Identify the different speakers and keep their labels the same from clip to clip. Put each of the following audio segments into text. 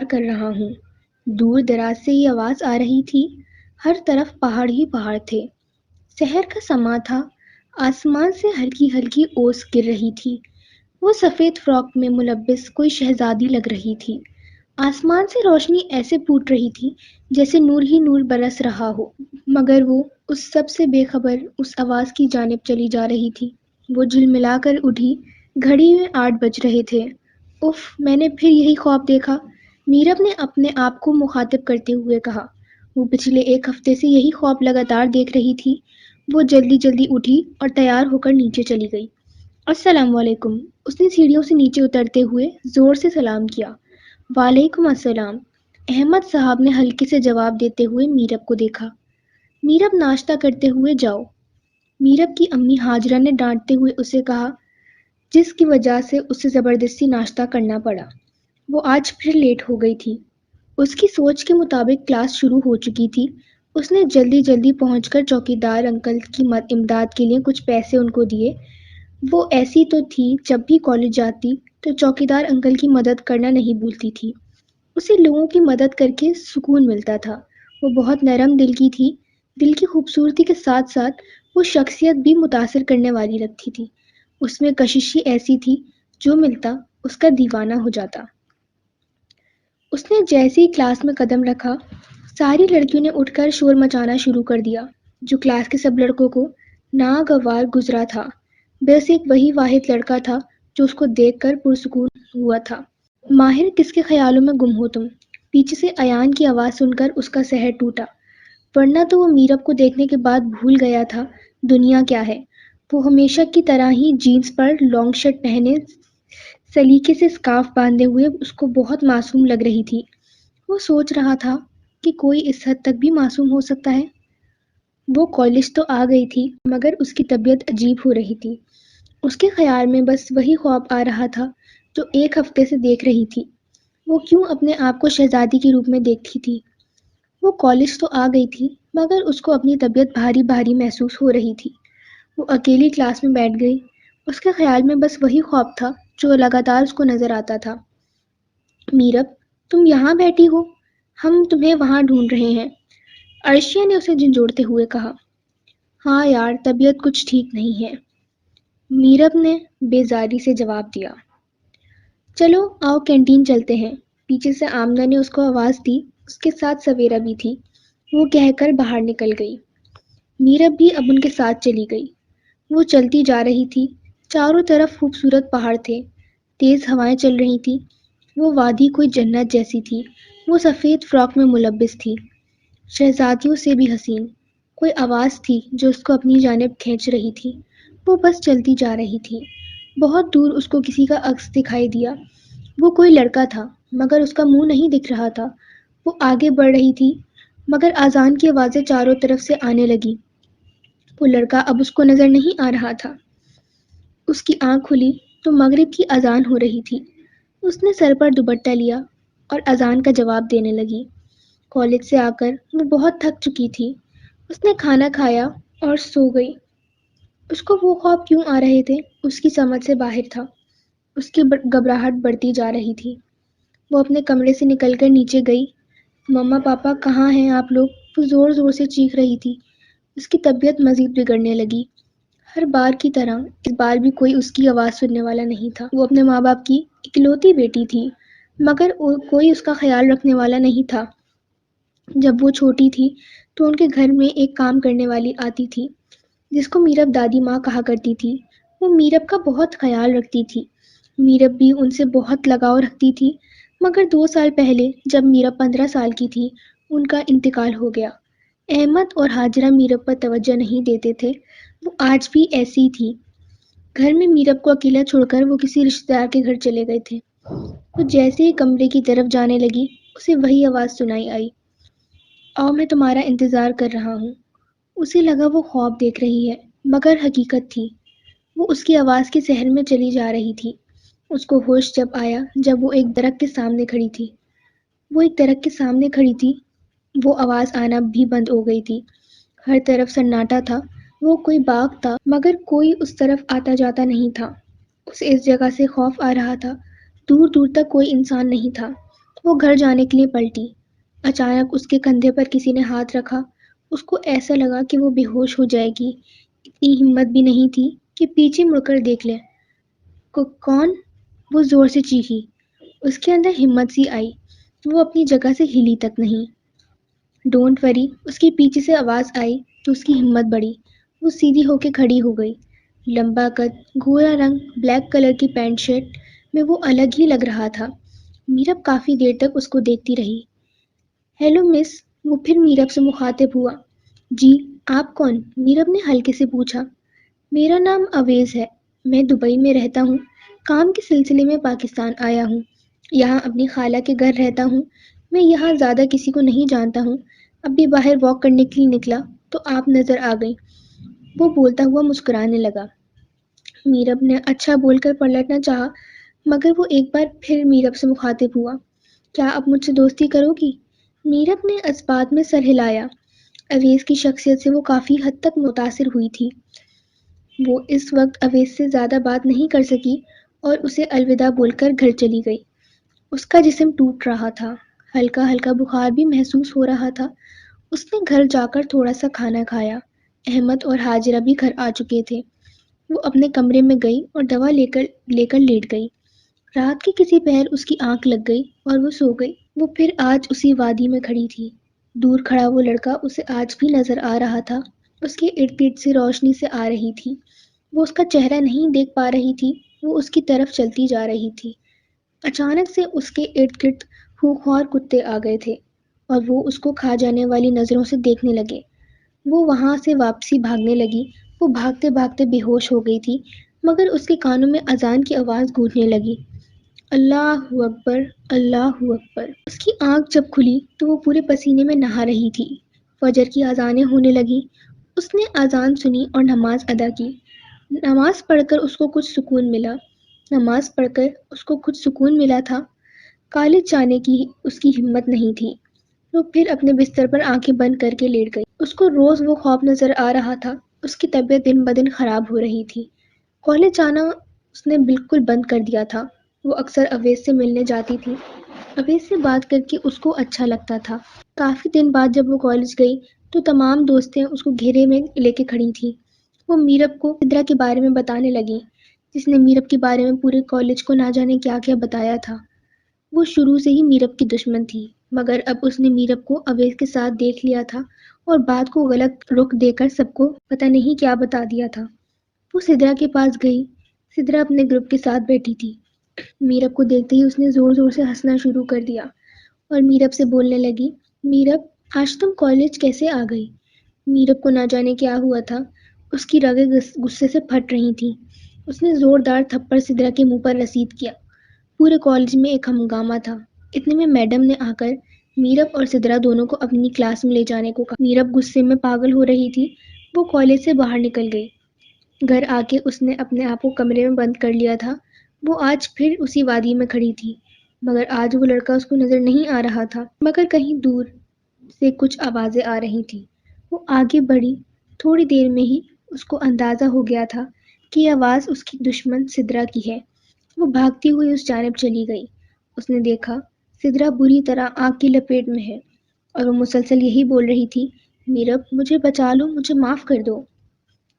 Speaker 1: کر رہا ہوں۔ دور دراز سے یہ آواز آ رہی تھی۔ ہر طرف پہاڑ ہی پہاڑ تھے۔ سحر کا سما تھا۔ آسمان سے ہلکی ہلکی اوس گر رہی تھی۔ وہ سفید فراک میں ملبس کوئی شہزادی لگ رہی تھی۔ آسمان سے روشنی ایسے پھوٹ رہی تھی جیسے نور ہی نور برس رہا ہو، مگر وہ اس سب سے بے خبر اس آواز کی جانب چلی جا رہی تھی۔ وہ جھلملا کر اٹھی۔ گھڑی میں 8 بج رہے تھے۔ اف، میں نے پھر یہی خواب دیکھا، میرب نے اپنے آپ کو مخاطب کرتے ہوئے کہا۔ وہ پچھلے 1 ہفتے سے یہی خواب لگاتار دیکھ رہی تھی۔ وہ جلدی جلدی اٹھی اور تیار ہو کر نیچے چلی گئی۔ السلام علیکم، اس نے سیڑھیوں سے نیچے اترتے ہوئے زور سے سلام کیا۔ وعلیکم السلام، احمد صاحب نے ہلکے سے جواب دیتے ہوئے میرب کو دیکھا۔ میرب، ناشتہ کرتے ہوئے جاؤ، میرب کی امی ہاجرہ نے ڈانٹتے ہوئے اسے کہا، جس کی وجہ سے اسے زبردستی ناشتہ کرنا پڑا۔ وہ آج پھر لیٹ ہو گئی تھی۔ اس کی سوچ کے مطابق کلاس شروع ہو چکی تھی۔ اس نے جلدی جلدی پہنچ کر چوکیدار انکل کی امداد کے لیے کچھ پیسے ان کو دیے۔ وہ ایسی تو تھی جب بھی کالج جاتی تو چوکیدار انکل کی مدد کرنا نہیں بھولتی تھی۔ اسے لوگوں کی مدد کر کے سکون ملتا تھا۔ وہ بہت نرم دل کی تھی۔ دل کی خوبصورتی کے ساتھ ساتھ وہ شخصیت بھی متاثر کرنے والی لگتی تھی۔ اس میں کشش ہی ایسی تھی، جو ملتا اس کا دیوانہ ہو جاتا۔ اس نے جیسے ہی کلاس میں قدم رکھا، ساری لڑکیوں نے اٹھ کر شور مچانا شروع کر دیا، جو کلاس کے سب لڑکوں کو ناگوار گزرا تھا۔ بس ایک وہی واحد لڑکا تھا جو اس کو دیکھ کر پرسکون ہوا تھا۔ ماہر، کس کے خیالوں میں گم ہو تم؟ پیچھے سے ایان کی آواز سن کر اس کا سحر ٹوٹا، ورنہ تو وہ میرب کو دیکھنے کے بعد بھول گیا تھا دنیا کیا ہے۔ وہ ہمیشہ کی طرح ہی جینز پر لانگ شرٹ پہنے، سلیقے سے سکارف باندھے ہوئے اس کو بہت معصوم لگ رہی تھی۔ وہ سوچ رہا تھا کہ کوئی اس حد تک بھی معصوم ہو سکتا ہے۔ وہ کالج تو آ گئی تھی، مگر اس کی طبیعت عجیب ہو رہی تھی۔ اس کے خیال میں بس وہی خواب آ رہا تھا جو 1 ہفتے سے دیکھ رہی تھی۔ وہ کیوں اپنے آپ کو شہزادی کے روپ میں دیکھتی تھی؟ وہ کالج تو آ گئی تھی، مگر اس کو اپنی طبیعت بھاری بھاری محسوس ہو رہی تھی۔ وہ اکیلی کلاس میں بیٹھ گئی۔ اس کے خیال میں بس وہی خواب تھا جو لگاتار اس کو نظر آتا تھا۔ میرب، تم یہاں بیٹھی ہو؟ ہم تمہیں وہاں ڈھونڈ رہے ہیں، عرشیہ نے اسے جھنجھوڑتے ہوئے کہا۔ ہاں یار، طبیعت کچھ ٹھیک نہیں ہے، میرب نے بیزاری سے جواب دیا۔ چلو آؤ کینٹین چلتے ہیں، پیچھے سے آمنہ نے اس کو آواز دی۔ اس کے ساتھ سویرا بھی تھی۔ وہ کہہ کر باہر نکل گئی۔ میرب بھی اب ان کے ساتھ چلی گئی۔ وہ چلتی جا رہی تھی۔ چاروں طرف خوبصورت پہاڑ تھے، تیز ہوائیں چل رہی تھی۔ وہ وادی کوئی جنت جیسی تھی۔ وہ سفید فراک میں ملبس تھی، شہزادیوں سے بھی حسین۔ کوئی آواز تھی جو اس کو اپنی جانب کھینچ رہی تھی۔ وہ بس چلتی جا رہی تھی۔ بہت دور اس کو کسی کا عکس دکھائی دیا۔ وہ کوئی لڑکا تھا، مگر اس کا منہ نہیں دکھ رہا تھا۔ وہ آگے بڑھ رہی تھی، مگر اذان کی آوازیں چاروں طرف سے آنے لگی۔ وہ لڑکا اب اس کو نظر نہیں آ رہا تھا۔ اس کی آنکھ کھلی تو مغرب کی اذان ہو رہی تھی۔ اس نے سر پر دوپٹہ لیا اور اذان کا جواب دینے لگی۔ کالج سے آ کر وہ بہت تھک چکی تھی۔ اس نے کھانا کھایا اور سو گئی۔ اس کو وہ خواب کیوں آ رہے تھے، اس کی سمجھ سے باہر تھا۔ اس کی گھبراہٹ بڑھتی جا رہی تھی۔ وہ اپنے کمرے سے نکل کر نیچے گئی۔ مما پاپا کہاں ہیں آپ لوگ؟ وہ زور زور سے چیخ رہی تھی۔ اس کی طبیعت مزید بگڑنے لگی۔ ہر بار کی طرح اس بار بھی کوئی اس کی آواز سننے والا نہیں تھا۔ وہ اپنے ماں باپ کی اکلوتی بیٹی تھی، مگر کوئی اس کا خیال رکھنے والا نہیں تھا۔ جب وہ چھوٹی تھی تو ان کے گھر میں ایک کام کرنے والی آتی تھی، جس کو میرب دادی ماں کہا کرتی تھی۔ وہ میرب کا بہت خیال رکھتی تھی۔ میرب بھی ان سے بہت لگاؤ رکھتی تھی، مگر 2 سال پہلے جب میرب 15 سال کی تھی، ان کا انتقال ہو گیا۔ احمد اور ہاجرہ میرب پر توجہ نہیں دیتے تھے۔ وہ آج بھی ایسی تھی۔ گھر میں میرب کو اکیلا چھوڑ کر وہ کسی رشتہ دار کے گھر چلے گئے تھے۔ وہ جیسے ہی کمرے کی طرف جانے لگی، اسے وہی آواز سنائی آئی، آؤ میں تمہارا انتظار کر رہا ہوں۔ اسے لگا وہ خواب دیکھ رہی ہے، مگر حقیقت تھی۔ وہ اس کی آواز کے سحر میں چلی جا رہی تھی۔ اس کو ہوش جب آیا جب وہ ایک درخت کے سامنے کھڑی تھی۔ وہ ایک درخت کے سامنے کھڑی تھی۔ وہ آواز آنا بھی بند ہو گئی تھی۔ ہر طرف سناٹا تھا۔ وہ کوئی باغ تھا، مگر کوئی اس طرف آتا جاتا نہیں تھا۔ اسے اس جگہ سے خوف آ رہا تھا۔ دور دور تک کوئی انسان نہیں تھا۔ وہ گھر جانے کے لیے پلٹی۔ اچانک اس کے کندھے پر کسی نے ہاتھ رکھا۔ اس کو ایسا لگا کہ وہ بے ہوش ہو جائے گی۔ اتنی ہمت بھی نہیں تھی کہ پیچھے مڑ کر دیکھ لے۔ کون؟ وہ زور سے چیخی۔ اس کے اندر ہمت سی آئی۔ وہ اپنی جگہ سے ہلی تک نہیں۔ ڈونٹ وری، اس کے پیچھے سے آواز آئی تو اس کی ہمت بڑھی۔ وہ سیدھی ہو کے کھڑی ہو گئی۔ لمبا قد، گورا رنگ، بلیک کلر کی پینٹ شرٹ میں وہ الگ ہی لگ رہا تھا۔ میرب کافی دیر تک اس کو دیکھتی رہی۔ ہیلو مس، وہ پھر میرب سے مخاطب ہوا۔ جی، آپ کون؟ میرب نے ہلکے سے پوچھا۔ میرا نام اویز ہے، میں دبئی میں رہتا ہوں، کام کے سلسلے میں پاکستان آیا ہوں، یہاں اپنی خالہ کے گھر رہتا ہوں، میں یہاں زیادہ کسی کو نہیں جانتا ہوں، اب بھی باہر واک کرنے کے لیے نکلا تو آپ نظر آ گئی۔ وہ بولتا ہوا مسکرانے لگا۔ میرب نے اچھا بول کر پلٹنا چاہا مگر وہ ایک بار پھر میرب سے مخاطب ہوا۔ کیا آپ مجھ سے دوستی کرو گی؟ میرب نے اس بات میں سر ہلایا۔ اویس کی شخصیت سے وہ کافی حد تک متاثر ہوئی تھی۔ وہ اس وقت اویس سے زیادہ بات نہیں کر سکی اور اسے الوداع بول کر گھر چلی گئی۔ اس کا جسم ٹوٹ رہا تھا، ہلکا ہلکا بخار بھی محسوس ہو رہا تھا۔ اس نے گھر جا کر تھوڑا سا کھانا کھایا۔ احمد اور حاجرہ بھی گھر آ چکے تھے۔ وہ اپنے کمرے میں گئی اور دوا لے کر لیٹ گئی۔ رات کے کسی پہر اس کی آنکھ لگ گئی اور وہ سو گئی۔ وہ پھر آج اسی وادی میں کھڑی تھی۔ دور کھڑا وہ لڑکا اسے آج بھی نظر آ رہا تھا۔ اس کے ارد گرد سے روشنی سے آ رہی تھی۔ وہ اس کا چہرہ نہیں دیکھ پا رہی تھی۔ وہ اس کی طرف چلتی جا رہی تھی۔ اچانک سے اس کے ارد گرد خونخوار کتے آ گئے تھے اور وہ اس کو کھا جانے والی نظروں سے دیکھنے لگے۔ وہ وہاں سے واپسی بھاگنے لگی۔ وہ بھاگتے بھاگتے بے ہوش ہو گئی تھی مگر اس کے کانوں میں اذان کی آواز گونجنے لگی۔ اللہ اکبر، اللہ اکبر۔ اس کی آنکھ جب کھلی تو وہ پورے پسینے میں نہا رہی تھی۔ فجر کی اذانیں ہونے لگیں۔ اس نے اذان سنی اور نماز ادا کی۔ نماز پڑھ کر اس کو کچھ سکون ملا تھا۔ کالج جانے کی اس کی ہمت نہیں تھی۔ وہ پھر اپنے بستر پر آنکھیں بند کر کے لیٹ گئی۔ اس کو روز وہ خواب نظر آ رہا تھا۔ اس کی طبیعت دن بدن خراب ہو رہی تھی۔ کالج جانا اس نے بالکل بند کر دیا تھا۔ وہ اکثر اویس سے ملنے جاتی تھی۔ اویس سے بات کر کے اس کو اچھا لگتا تھا۔ کافی دن بعد جب وہ کالج گئی تو تمام دوستیں اس کو گھیرے میں لے کے کھڑی تھیں۔ وہ میرب کو سدرا کے بارے میں بتانے لگی، جس نے میرب کے بارے میں پورے کالج کو نہ جانے کیا کیا بتایا تھا۔ وہ شروع سے ہی میرب کی دشمن تھی مگر اب اس نے میرب کو اویس کے ساتھ دیکھ لیا تھا اور بات کو غلط رخ دے کر سب کو پتہ نہیں کیا بتا دیا تھا۔ وہ سدرا کے پاس گئی۔ سدرا اپنے گروپ کے ساتھ بیٹھی تھی۔ میرب کو دیکھتے ہی اس نے زور زور سے ہنسنا شروع کر دیا اور میرب سے بولنے لگی، میرب آج تم کالج کیسے آ گئی؟ میرب کو نہ جانے کیا ہوا تھا۔ اس کی رگیں غصے سے پھٹ رہی تھیں۔ اس نے زوردار تھپڑ سدرا کے منہ پر رسید کیا۔ پورے کالج میں ایک ہنگامہ تھا۔ اتنے میں میڈم نے آ کر میرب اور سدرا دونوں کو اپنی کلاس میں لے جانے کو کہا۔ میرب غصے میں پاگل ہو رہی تھی۔ وہ کالج سے باہر نکل گئی۔ گھر آ کے اس نے اپنے آپ کو کمرے میں بند کر لیا تھا۔ وہ آج پھر اسی وادی میں کھڑی تھی مگر آج وہ لڑکا اس کو نظر نہیں آ رہا تھا مگر کہیں دور سے کچھ آوازیں آ رہی تھیں۔ وہ آگے بڑھی۔ تھوڑی دیر میں ہی اس کو اندازہ ہو گیا تھا کہ یہ آواز اس کی دشمن سدرا کی ہے۔ وہ بھاگتی ہوئی اس جانب چلی گئی۔ اس نے دیکھا سدرا بری طرح آگ کی لپیٹ میں ہے اور وہ مسلسل یہی بول رہی تھی، میرب مجھے بچا لو، مجھے معاف کر دو۔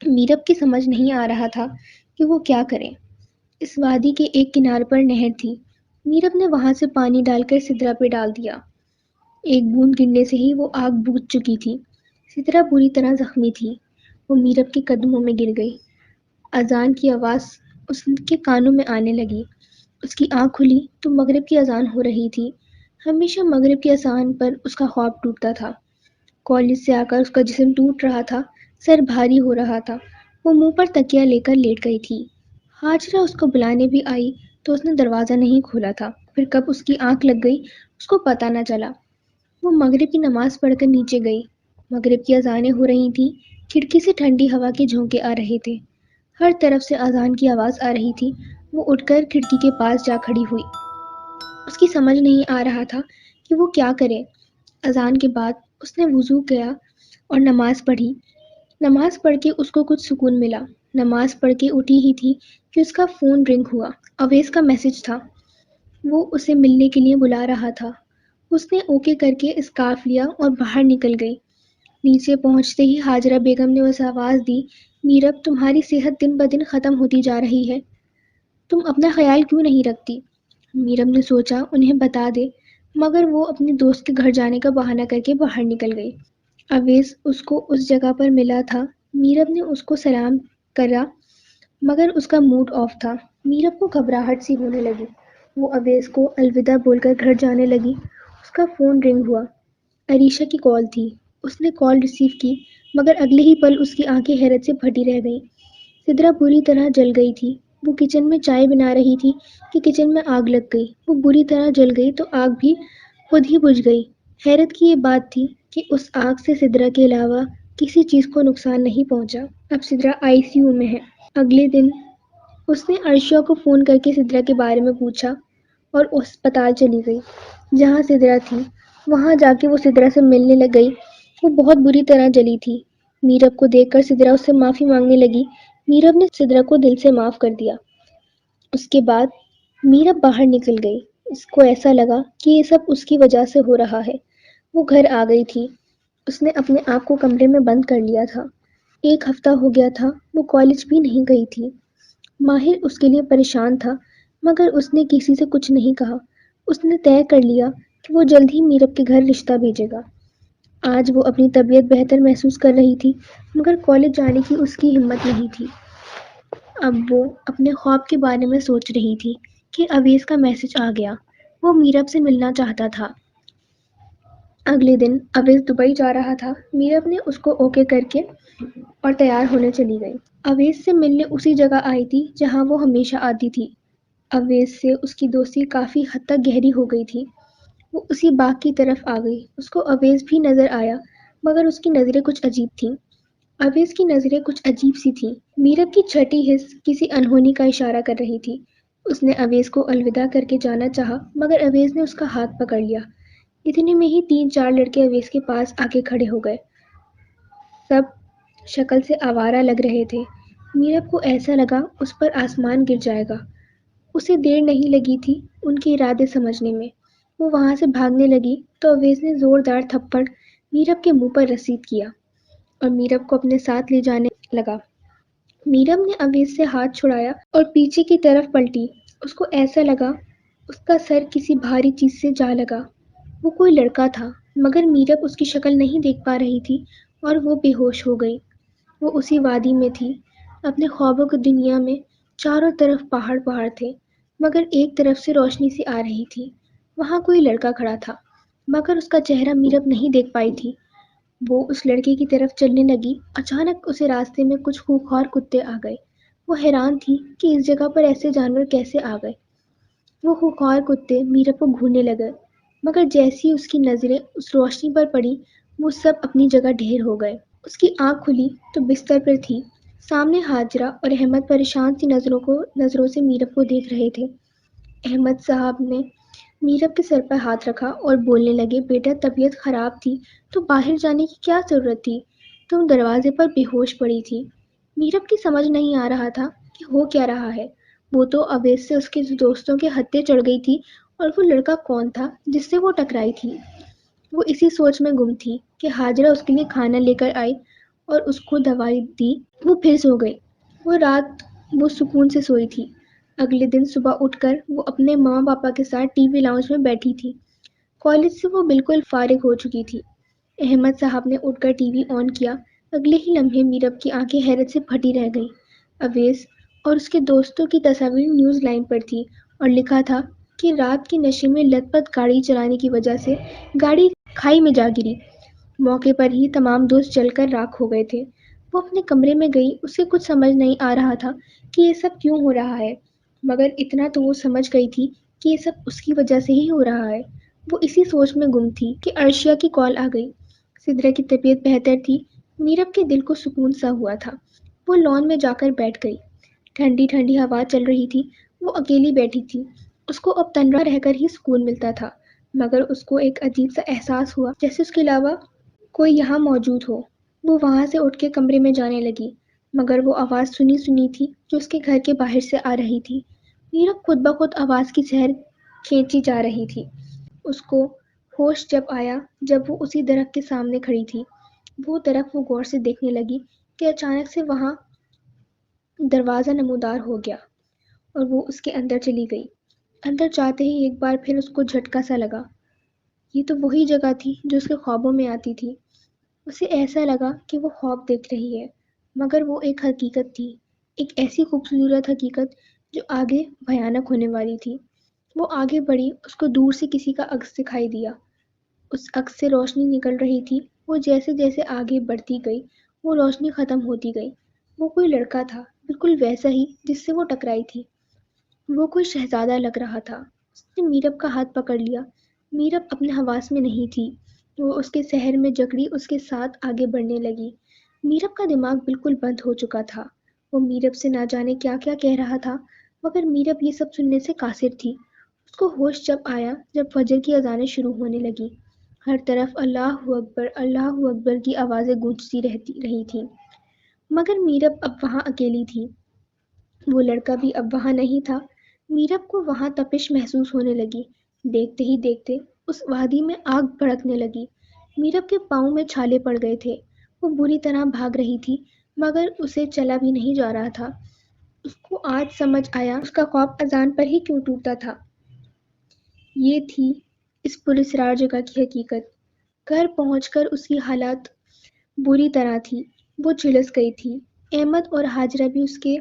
Speaker 1: میرب کی سمجھ نہیں آ رہا تھا کہ وہ کیا کرے۔ اس وادی کے ایک کنارے پر نہر تھی۔ میرب نے وہاں سے پانی ڈال کر سدرا پہ ڈال دیا۔ ایک بوند گرنے سے ہی وہ آگ بجھ چکی تھی۔ سدرا بری طرح زخمی تھی۔ وہ میرب کے قدموں میں گر گئی۔ اذان کی آواز اس کے کانوں میں آنے لگی۔ اس کی آنکھ کھلی تو مغرب کی اذان ہو رہی تھی۔ ہمیشہ مغرب کی اذان پر اس کا خواب ٹوٹتا تھا۔ کالج سے آ کر اس کا جسم ٹوٹ رہا تھا، سر بھاری ہو رہا تھا۔ وہ منہ پر تکیہ لے کر لیٹ گئی تھی۔ حاجرہ اس کو بلانے بھی آئی تو اس نے دروازہ نہیں کھولا تھا۔ پھر کب اس کی آنکھ لگ گئی اس کو پتہ نہ چلا۔ وہ مغرب کی نماز پڑھ کر نیچے گئی۔ مغرب کی اذانیں ہو رہی تھیں۔ کھڑکی سے ٹھنڈی ہوا کے جھونکے آ رہے تھے۔ ہر طرف سے اذان کی آواز آ رہی تھی۔ وہ اٹھ کر کھڑکی کے پاس جا کھڑی ہوئی۔ اس کی سمجھ نہیں آ رہا تھا کہ وہ کیا کرے۔ اذان کے بعد اس نے وضو کیا اور نماز پڑھی۔ نماز پڑھ کے اس کو کچھ سکون ملا۔ نماز پڑھ کے اٹھی ہی تھی کہ اس کا فون رنگ ہوا۔ اویس کا میسج تھا۔ وہ اسے ملنے کے لیے بلا رہا تھا۔ اس نے اوکے کر کے اسکارف لیا اور باہر نکل گئی۔ نیچے پہنچتے ہی ہاجرہ بیگم نے اسے آواز دی، میرب تمہاری صحت دن بدن ختم ہوتی جا رہی ہے، تم اپنا خیال کیوں نہیں رکھتی؟ میرب نے سوچا انہیں بتا دے، مگر وہ اپنے دوست کے گھر جانے کا بہانہ کر کے باہر نکل گئی۔ اویس اس کو اس جگہ پر ملا تھا۔ میرب نے اس کو سلام کرا مگر اس کا موڈ آف تھا۔ میرب کو گھبراہٹ سی ہونے لگی۔ وہ اویس کو الوداع بول کر گھر جانے لگی۔ اس کا فون رنگ ہوا۔ عریشہ کی کال تھی۔ اس نے کال ریسیو کی مگر اگلے ہی پل اس کی آنکھیں حیرت سے پھٹی رہ گئیں۔ سدرا بری طرح جل گئی تھی۔ وہ کچن میں چائے بنا رہی تھی کہ کچن میں آگ لگ گئی۔ وہ بری طرح جل گئی تو آگ بھی خود ہی بجھ گئی۔ حیرت کی یہ بات تھی کہ اس آگ سے سدرا کے علاوہ کسی چیز کو نقصان نہیں پہنچا۔ اب سدرا آئی سی یو میں ہے۔ اگلے دن اس نے عرشیہ کو فون کر کے سدرا کے بارے میں پوچھا اور اسپتال چلی گئی جہاں سدرا تھی۔ وہاں جا کے وہ سدرا سے ملنے لگ گئی۔ وہ بہت بری طرح جلی تھی۔ میرب کو دیکھ کر سدرا اس سے معافی مانگنے لگی۔ میرب نے سدرا کو دل سے معاف کر دیا۔ اس کے بعد میرب باہر نکل گئی۔ اس کو ایسا لگا کہ یہ سب اس کی وجہ سے ہو رہا ہے۔ وہ گھر آ گئی تھی۔ اس نے اپنے آپ کو کمرے میں بند کر لیا تھا۔ ایک ہفتہ ہو گیا تھا وہ کالج بھی نہیں گئی تھی۔ ماہر اس کے لیے پریشان تھا مگر اس نے کسی سے کچھ نہیں کہا۔ اس نے طے کر لیا کہ وہ جلد ہی میرب کے گھر رشتہ بھیجے گا۔ آج وہ اپنی طبیعت بہتر محسوس کر رہی تھی مگر کالج جانے کی اس کی ہمت نہیں تھی۔ اب وہ اپنے خواب کے بارے میں سوچ رہی تھی کہ اویس کا میسج آ گیا۔ وہ میرب سے ملنا چاہتا تھا۔ اگلے دن اویس دبئی جا رہا تھا۔ میرب نے اس کو اوکے کر کے اور تیار ہونے چلی گئی۔ اویس سے ملنے اسی جگہ آئی تھی جہاں وہ ہمیشہ آتی تھی۔ اویس سے اس کی دوستی کافی حد تک گہری ہو گئی تھی۔ وہ اسی باغ کی طرف آ گئی۔ اس کو اویس بھی نظر آیا مگر اس کی نظریں کچھ عجیب تھیں۔ اویس کی نظریں کچھ عجیب سی تھیں۔ میرب کی چھٹی حس کسی انہونی کا اشارہ کر رہی تھی۔ اس نے اویس کو الوداع کر کے جانا چاہا مگر اویس نے اس کا ہاتھ پکڑ لیا۔ اتنے میں ہی 3-4 لڑکے اویس کے پاس آ کے کھڑے ہو گئے۔ سب شکل سے آوارہ لگ رہے تھے۔ میرب کو ایسا لگا اس پر آسمان گر جائے گا۔ اسے دیر نہیں لگی تھی ان کے ارادے سمجھنے میں۔ وہ وہاں سے بھاگنے لگی تو اویس نے زوردار تھپڑ میرب کے منہ پر رسید کیا اور میرب کو اپنے ساتھ لے جانے لگا۔ میرب نے اویس سے ہاتھ چھڑایا اور پیچھے کی طرف پلٹی۔ اس کو ایسا لگا اس کا سر کسی بھاری چیز سے جا لگا۔ وہ کوئی لڑکا تھا مگر میرب اس کی شکل نہیں دیکھ پا رہی تھی اور وہ بے ہوش ہو گئی۔ وہ اسی وادی میں تھی، اپنے خوابوں کی دنیا میں۔ چاروں طرف پہاڑ پہاڑ تھے مگر ایک طرف سے روشنی سی آ رہی تھی۔ وہاں کوئی لڑکا کھڑا تھا مگر اس کا چہرہ میرب نہیں دیکھ پائی تھی۔ وہ اس لڑکے کی طرف چلنے لگی۔ اچانک اسے راستے میں کچھ خونخوار کتے آ گئے۔ وہ حیران تھی کہ اس جگہ پر ایسے جانور کیسے آ گئے۔ وہ خونخوار کتے میرب کو گھورنے لگے مگر جیسی اس کی نظریں اس روشنی پر پڑی وہ سب اپنی جگہ ڈھیر ہو گئے۔ اس کی آنکھ کھلی تو بستر پر تھی۔ سامنے ہاجرہ اور احمد پریشان سی نظروں سے میرب کو دیکھ رہے تھے۔ احمد صاحب نے میرب کے سر پر ہاتھ رکھا اور بولنے لگے، بیٹا طبیعت خراب تھی تو باہر جانے کی کیا ضرورت تھی؟ تم دروازے پر بے ہوش پڑی تھی۔ میرب کی سمجھ نہیں آ رہا تھا کہ ہو کیا رہا ہے۔ وہ تو اویس سے اس کے دوستوں کے ہتھے چڑھ گئی تھی اور وہ لڑکا کون تھا جس سے وہ ٹکرائی تھی؟ وہ اسی سوچ میں گم تھی کہ ہاجرہ اس کے لیے کھانا لے کر آئی اور اس کو دوائی دی۔ وہ پھر سو گئی۔ وہ رات وہ سکون سے سوئی تھی۔ اگلے دن صبح اٹھ کر وہ اپنے ماں پاپا کے ساتھ ٹی وی لاؤنج میں بیٹھی تھی۔ کالج سے وہ بالکل فارغ ہو چکی تھی۔ احمد صاحب نے اٹھ کر ٹی وی آن کیا۔ اگلے ہی لمحے میرب کی آنکھیں حیرت سے پھٹی رہ گئیں۔ اویس اور اس کے دوستوں کی تصاویر نیوز لائن پر تھی اور لکھا تھا کہ رات کے نشے میں لت پت گاڑی چلانے کی وجہ سے گاڑی کھائی میں جا گری۔ موقع پر ہی تمام دوست جل کر راکھ ہو گئے تھے۔ وہ اپنے کمرے میں گئی۔ اسے کچھ سمجھ نہیں آ رہا تھا کہ یہ سب کیوں ہو رہا ہے مگر اتنا تو وہ سمجھ گئی تھی کہ یہ سب اس کی وجہ سے ہی ہو رہا ہے۔ وہ اسی سوچ میں گم تھی کہ عرشیہ کی کال آ گئی۔ سدرا کی طبیعت بہتر تھی۔ میرب کے دل کو سکون سا ہوا تھا۔ وہ لان میں جا کر بیٹھ گئی۔ ٹھنڈی ٹھنڈی ہوا چل رہی تھی۔ وہ اکیلی بیٹھی تھی۔ اس کو اب تنہا رہ کر ہی سکون ملتا تھا مگر اس کو ایک عجیب سا احساس ہوا جیسے اس کے علاوہ کوئی یہاں موجود ہو۔ وہ وہاں سے اٹھ کے کمرے میں جانے لگی مگر وہ آواز سنی سنی تھی جو اس کے گھر کے باہر سے آ رہی تھی۔ میرب خود بخود آواز کی سیر کھینچی جا رہی تھی۔ اس کو ہوش جب آیا جب وہ اسی درخت کے سامنے کھڑی تھی۔ وہ درخت وہ غور سے دیکھنے لگی کہ اچانک سے وہاں دروازہ نمودار ہو گیا اور وہ اس کے اندر چلی گئی۔ اندر جاتے ہی ایک بار پھر اس کو جھٹکا سا لگا۔ یہ تو وہی جگہ تھی جو اس کے خوابوں میں آتی تھی۔ اسے ایسا لگا کہ وہ خواب دیکھ رہی ہے، مگر وہ ایک حقیقت تھی، ایک ایسی خوبصورت حقیقت جو آگے بھیانک ہونے والی تھی۔ وہ آگے بڑھی، اس کو دور سے کسی کا عکس دکھائی دیا۔ اس عکس سے روشنی نکل رہی تھی۔ وہ جیسے جیسے آگے بڑھتی گئی وہ روشنی ختم ہوتی گئی۔ وہ کوئی لڑکا تھا، بالکل ویسا ہی جس سے وہ ٹکرائی تھی۔ وہ کوئی شہزادہ لگ رہا تھا۔ اس نے میرب کا ہاتھ پکڑ لیا۔ میرب اپنے حواس میں نہیں تھی۔ وہ اس کے سحر میں جکڑی اس کے ساتھ آگے بڑھنے لگی۔ میرب کا دماغ بالکل بند ہو چکا تھا۔ وہ میرب سے نہ جانے کیا کیا کہہ رہا تھا، مگر میرب یہ سب سننے سے قاصر تھی۔ اس کو ہوش جب آیا جب فجر کی اذانیں شروع ہونے لگی۔ ہر طرف اللہ اکبر کی آوازیں گونجتی رہی تھیں، مگر میرب اب وہاں اکیلی تھی۔ وہ لڑکا بھی اب وہاں نہیں تھا۔ میرب کو وہاں تپش محسوس ہونے لگی۔ دیکھتے ہی دیکھتے اس وادی میں آگ بھڑکنے لگی۔ میرب کے پاؤں میں چھالے پڑ گئے تھے۔ وہ بری طرح بھاگ رہی تھی، مگر اسے چلا بھی نہیں جا رہا تھا۔ اس کو آج سمجھ آیا اس کا خواب اذان پر ہی کیوں ٹوٹتا تھا۔ یہ تھی اس پراسرار جگہ کی حقیقت۔ گھر پہنچ کر اس کی حالت بری طرح تھی۔ وہ جھلس گئی تھی۔ احمد اور ہاجرہ بھی اس کے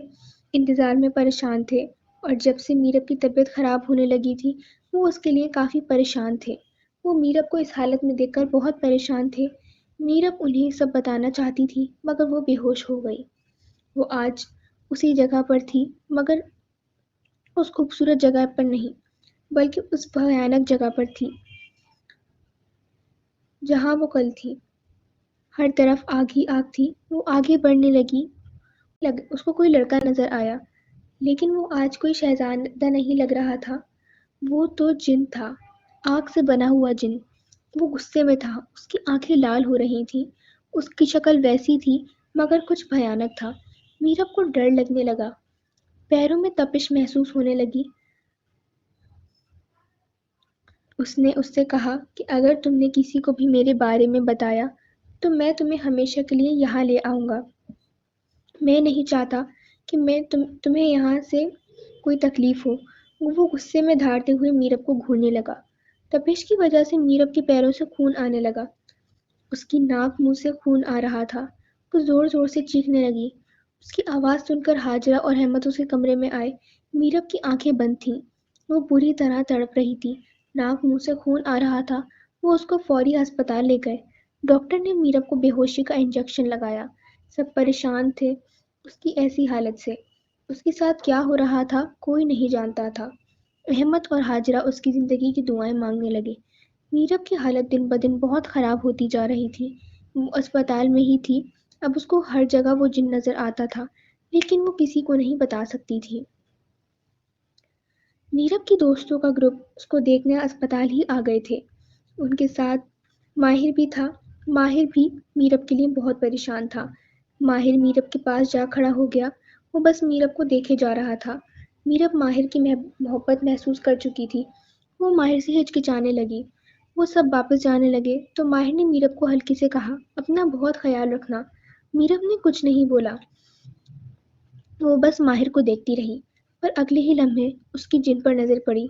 Speaker 1: انتظار میں پریشان تھے، اور جب سے میرب کی طبیعت خراب ہونے لگی تھی وہ اس کے لیے کافی پریشان تھے۔ وہ میرب کو اس حالت میں دیکھ کر بہت پریشان تھے۔ میرب انہیں سب بتانا چاہتی تھی، مگر وہ بے ہوش ہو گئی۔ وہ آج اسی جگہ پر تھی، مگر اس خوبصورت جگہ پر نہیں، بلکہ اس بھیانک جگہ پر تھی جہاں وہ کل تھی۔ ہر طرف آگ ہی آگ تھی۔ وہ آگے بڑھنے لگی۔ اس کو کوئی لڑکا نظر آیا، لیکن وہ آج کوئی شہزادہ نہیں لگ رہا تھا۔ وہ تو جن تھا، آگ سے بنا ہوا جن۔ وہ غصے میں تھا، اس کی آنکھیں لال ہو رہی تھیں۔ اس کی شکل ویسی تھی، مگر کچھ بھیانک تھا۔ میرب کو ڈر لگنے لگا، پیروں میں تپش محسوس ہونے لگی۔ اس نے اس سے کہا کہ اگر تم نے کسی کو بھی میرے بارے میں بتایا تو میں تمہیں ہمیشہ کے لیے یہاں لے آؤں گا۔ میں نہیں چاہتا کہ تمہیں یہاں سے کوئی تکلیف ہو۔ وہ غصے میں دھاڑتے ہوئے میرب کو گھورنے لگا۔ تپش کی وجہ سے میرب کے پیروں سے خون آنے لگا۔ اس کی ناک منہ سے خون آ رہا تھا۔ وہ زور زور سے چیخنے لگی۔ اس کی آواز سن کر ہاجرہ اور احمد اس کے کمرے میں آئے۔ میرب کی آنکھیں بند تھیں۔ وہ بری طرح تڑپ رہی تھی، ناک منہ سے خون آ رہا تھا۔ وہ اس کو فوری ہسپتال لے گئے۔ ڈاکٹر نے میرب کو بے ہوشی کا انجیکشن لگایا۔ سب پریشان تھے اس کی ایسی حالت سے۔ اس کے ساتھ کیا ہو رہا تھا کوئی نہیں جانتا تھا۔ احمد اور ہاجرہ اس کی زندگی کی دعائیں مانگنے لگے۔ میرب کی حالت دن بدن بہت خراب ہوتی جا رہی تھی۔ وہ اسپتال میں ہی تھی۔ اب اس کو ہر جگہ وہ جن نظر آتا تھا، لیکن وہ کسی کو نہیں بتا سکتی تھی۔ میرب کی دوستوں کا گروپ اس کو دیکھنے اسپتال ہی آ گئے تھے۔ ان کے ساتھ ماہر بھی تھا۔ ماہر بھی میرب کے لیے بہت پریشان تھا۔ ماہر میرب کے پاس جا کھڑا ہو گیا۔ وہ بس میرب کو دیکھے جا رہا تھا۔ میرب ماہر کی محبت محسوس کر چکی تھی۔ وہ ماہر سے ہچکچانے لگی۔ وہ سب واپس جانے لگے تو ماہر نے میرب کو ہلکے سے کہا، اپنا بہت خیال رکھنا۔ میرب نے کچھ نہیں بولا۔ وہ بس ماہر کو دیکھتی رہی، پر اگلے ہی لمحے اس کی جن پر نظر پڑی۔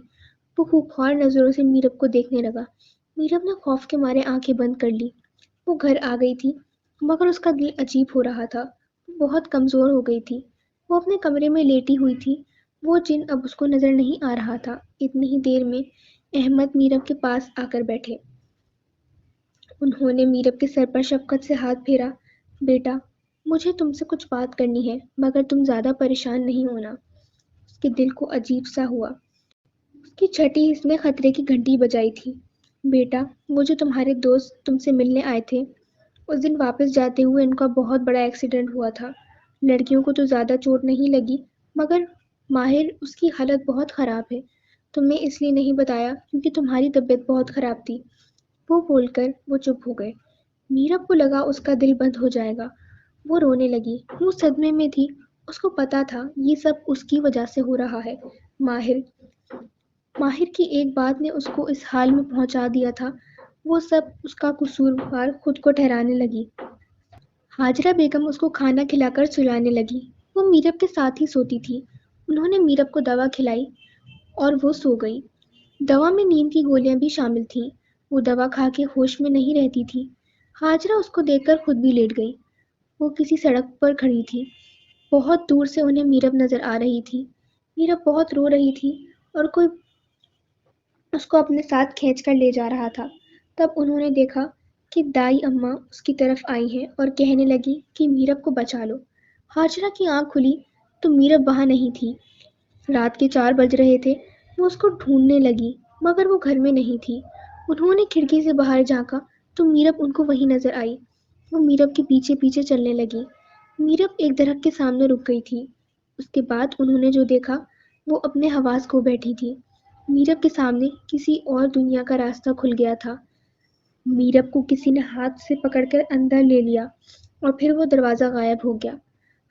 Speaker 1: وہ خوبخوار نظروں سے میرب کو دیکھنے لگا۔ میرب نے خوف کے مارے آنکھیں بند کر لی۔ وہ گھر آ گئی تھی، مگر اس کا دل عجیب ہو رہا تھا۔ وہ بہت کمزور ہو گئی تھی۔ وہ اپنے کمرے میں لیٹی ہوئی تھی۔ وہ جن اب اس کو نظر نہیں آ رہا تھا۔ اتنی ہی دیر میں احمد میرب کے پاس آ کر بیٹھے۔ انہوں نے میرب کے سر پر شفقت سے ہاتھ پھیرا۔ بیٹا، مجھے تم سے کچھ بات کرنی ہے، مگر تم زیادہ پریشان نہیں ہونا۔ اس کے دل کو عجیب سا ہوا۔ اس کی چھٹی حس نے خطرے کی گھنٹی بجائی تھی۔ بیٹا، وہ جو تمہارے دوست تم سے ملنے آئے تھے، اس دن واپس جاتے ہوئے ان کا بہت بڑا ایکسیڈنٹ ہوا تھا۔ لڑکیوں کو تو زیادہ چوٹ نہیں لگی، مگر ماہر اس کی حالت بہت خراب ہے۔ تمہیں اس لیے نہیں بتایا کیونکہ تمہاری طبیعت بہت خراب تھی۔ وہ بول کر وہ چپ ہو گئے۔ میرب کو لگا اس کا دل بند ہو جائے گا۔ وہ رونے لگی۔ وہ صدمے میں تھی۔ اس کو پتا تھا یہ سب اس کی وجہ سے ہو رہا ہے۔ ماہر ماہر کی ایک بات نے اس کو اس حال میں پہنچا دیا تھا۔ وہ سب اس کا قصوروار خود کو ٹھہرانے لگی۔ ہاجرہ بیگم اس کو کھانا کھلا کر سلانے لگی۔ وہ میرب کے ساتھ ہی سوتی تھی۔ انہوں نے میرب کو دوا کھلائی اور وہ سو گئی۔ دوا میں نیند کی گولیاں بھی شامل تھیں۔ وہ دوا کھا کے ہوش میں نہیں رہتی تھی۔ ہاجرہ اس کو دیکھ کر خود بھی لیٹ گئی۔ وہ کسی سڑک پر کھڑی تھی۔ بہت دور سے انہیں میرب نظر آ رہی تھی۔ میرب بہت رو رہی تھی اور کوئی اس کو اپنے ساتھ کھینچ کر لے جا رہا تھا۔ تب انہوں نے دیکھا کہ دائی اماں اس کی طرف آئی ہیں اور کہنے لگی کہ میرب کو بچا لو۔ ہاجرہ کی آنکھ کھلی تو میرب وہاں نہیں تھی۔ رات کے 4 بج رہے تھے۔ وہ اس کو ڈھونڈنے لگی مگر وہ گھر میں نہیں تھی۔ انہوں نے کھڑکی سے باہر جھانکا تو میرب ان کو وہیں نظر آئی۔ وہ میرب کے پیچھے پیچھے چلنے لگی۔ میرب ایک درخت کے سامنے رک گئی تھی۔ اس کے بعد انہوں نے جو دیکھا وہ اپنے حواس کھو بیٹھی تھی۔ میرب کے سامنے کسی اور دنیا کا راستہ کھل گیا تھا۔ میرب کو کسی نے ہاتھ سے پکڑ کر اندر لے لیا اور پھر وہ دروازہ غائب ہو گیا۔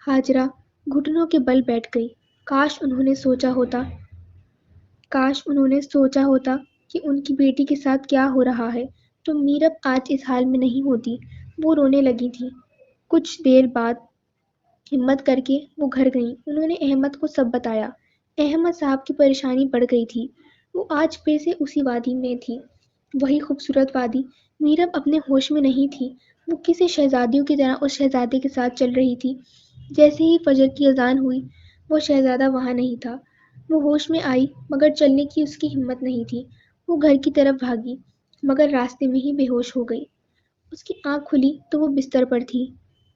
Speaker 1: ہاجرہ گھٹنوں کے بل بیٹھ گئی۔ کاش انہوں نے سوچا ہوتا کہ ان کی بیٹی کے ساتھ کیا ہو رہا ہے تو میرب آج اس حال میں نہیں ہوتی۔ وہ رونے لگی تھی۔ کچھ دیر بعد ہمت کر کے وہ گھر گئیں۔ انہوں نے احمد کو سب بتایا۔ احمد صاحب کی پریشانی بڑھ گئی تھی۔ وہ آج پھر سے اسی وادی میں تھی، وہی خوبصورت وادی۔ میرب اپنے ہوش میں نہیں تھی۔ وہ کسی شہزادیوں کی طرح اس شہزادے کے ساتھ چل رہی تھی۔ جیسے ہی فجر کی اذان ہوئی وہ شہزادہ وہاں نہیں تھا۔ وہ ہوش میں آئی مگر چلنے کی اس کی ہمت نہیں تھی۔ وہ گھر کی طرف بھاگی مگر راستے میں ہی بے ہوش ہو گئی۔ اس کی آنکھ کھلی تو وہ بستر پر تھی۔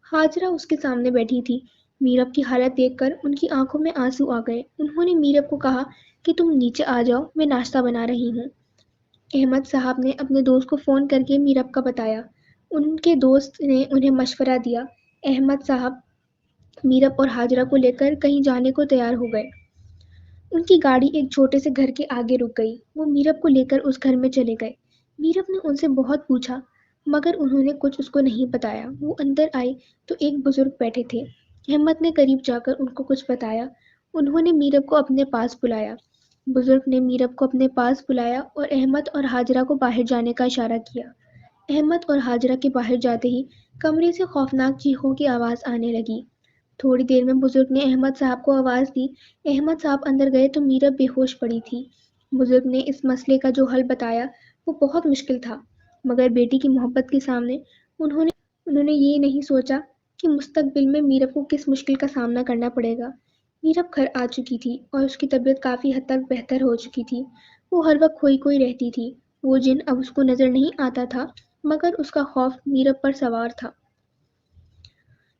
Speaker 1: ہاجرہ اس کے سامنے بیٹھی تھی۔ میرب کی حالت دیکھ کر ان کی آنکھوں میں آنسو آ گئے۔ انہوں نے میرب کو کہا کہ تم نیچے آ جاؤ، میں ناشتہ بنا رہی ہوں۔ احمد صاحب نے اپنے دوست کو فون کر کے میرب کا بتایا۔ ان کے دوست نے انہیں مشورہ دیا۔ احمد صاحب میرب اور ہاجرہ کو لے کر کہیں جانے کو تیار ہو گئے۔ ان کی گاڑی ایک چھوٹے سے گھر کے آگے رک گئی۔ وہ میرب کو لے کر اس گھر میں چلے گئے۔ میرب نے ان سے بہت پوچھا مگر انہوں نے کچھ اس کو نہیں بتایا۔ وہ اندر آئے تو ایک بزرگ بیٹھے تھے۔ احمد نے قریب جا کر ان کو کچھ بتایا۔ انہوں نے میرب کو اپنے پاس بلایا۔ بزرگ نے میرب کو اپنے پاس بلایا اور احمد اور ہاجرہ کو باہر جانے کا اشارہ کیا۔ احمد اور ہاجرہ کے باہر جاتے ہی کمرے سے خوفناک چیخوں کی آواز آنے لگی۔ تھوڑی دیر میں بزرگ نے احمد صاحب کو آواز دی۔ احمد صاحب اندر گئے تو میرب بے ہوش پڑی تھی۔ بزرگ نے اس مسئلے کا جو حل بتایا وہ بہت مشکل تھا مگر بیٹی کی محبت کے سامنے انہوں نے یہ نہیں سوچا کہ مستقبل میں میرب کو کس مشکل کا سامنا کرنا پڑے گا۔ میرب گھر آ چکی تھی اور اس کی طبیعت کافی حد تک بہتر ہو چکی تھی۔ وہ ہر وقت کھوئی رہتی تھی۔ وہ جن اب اس کو نظر نہیں آتا تھا مگر اس کا خوف میرب پر سوار تھا۔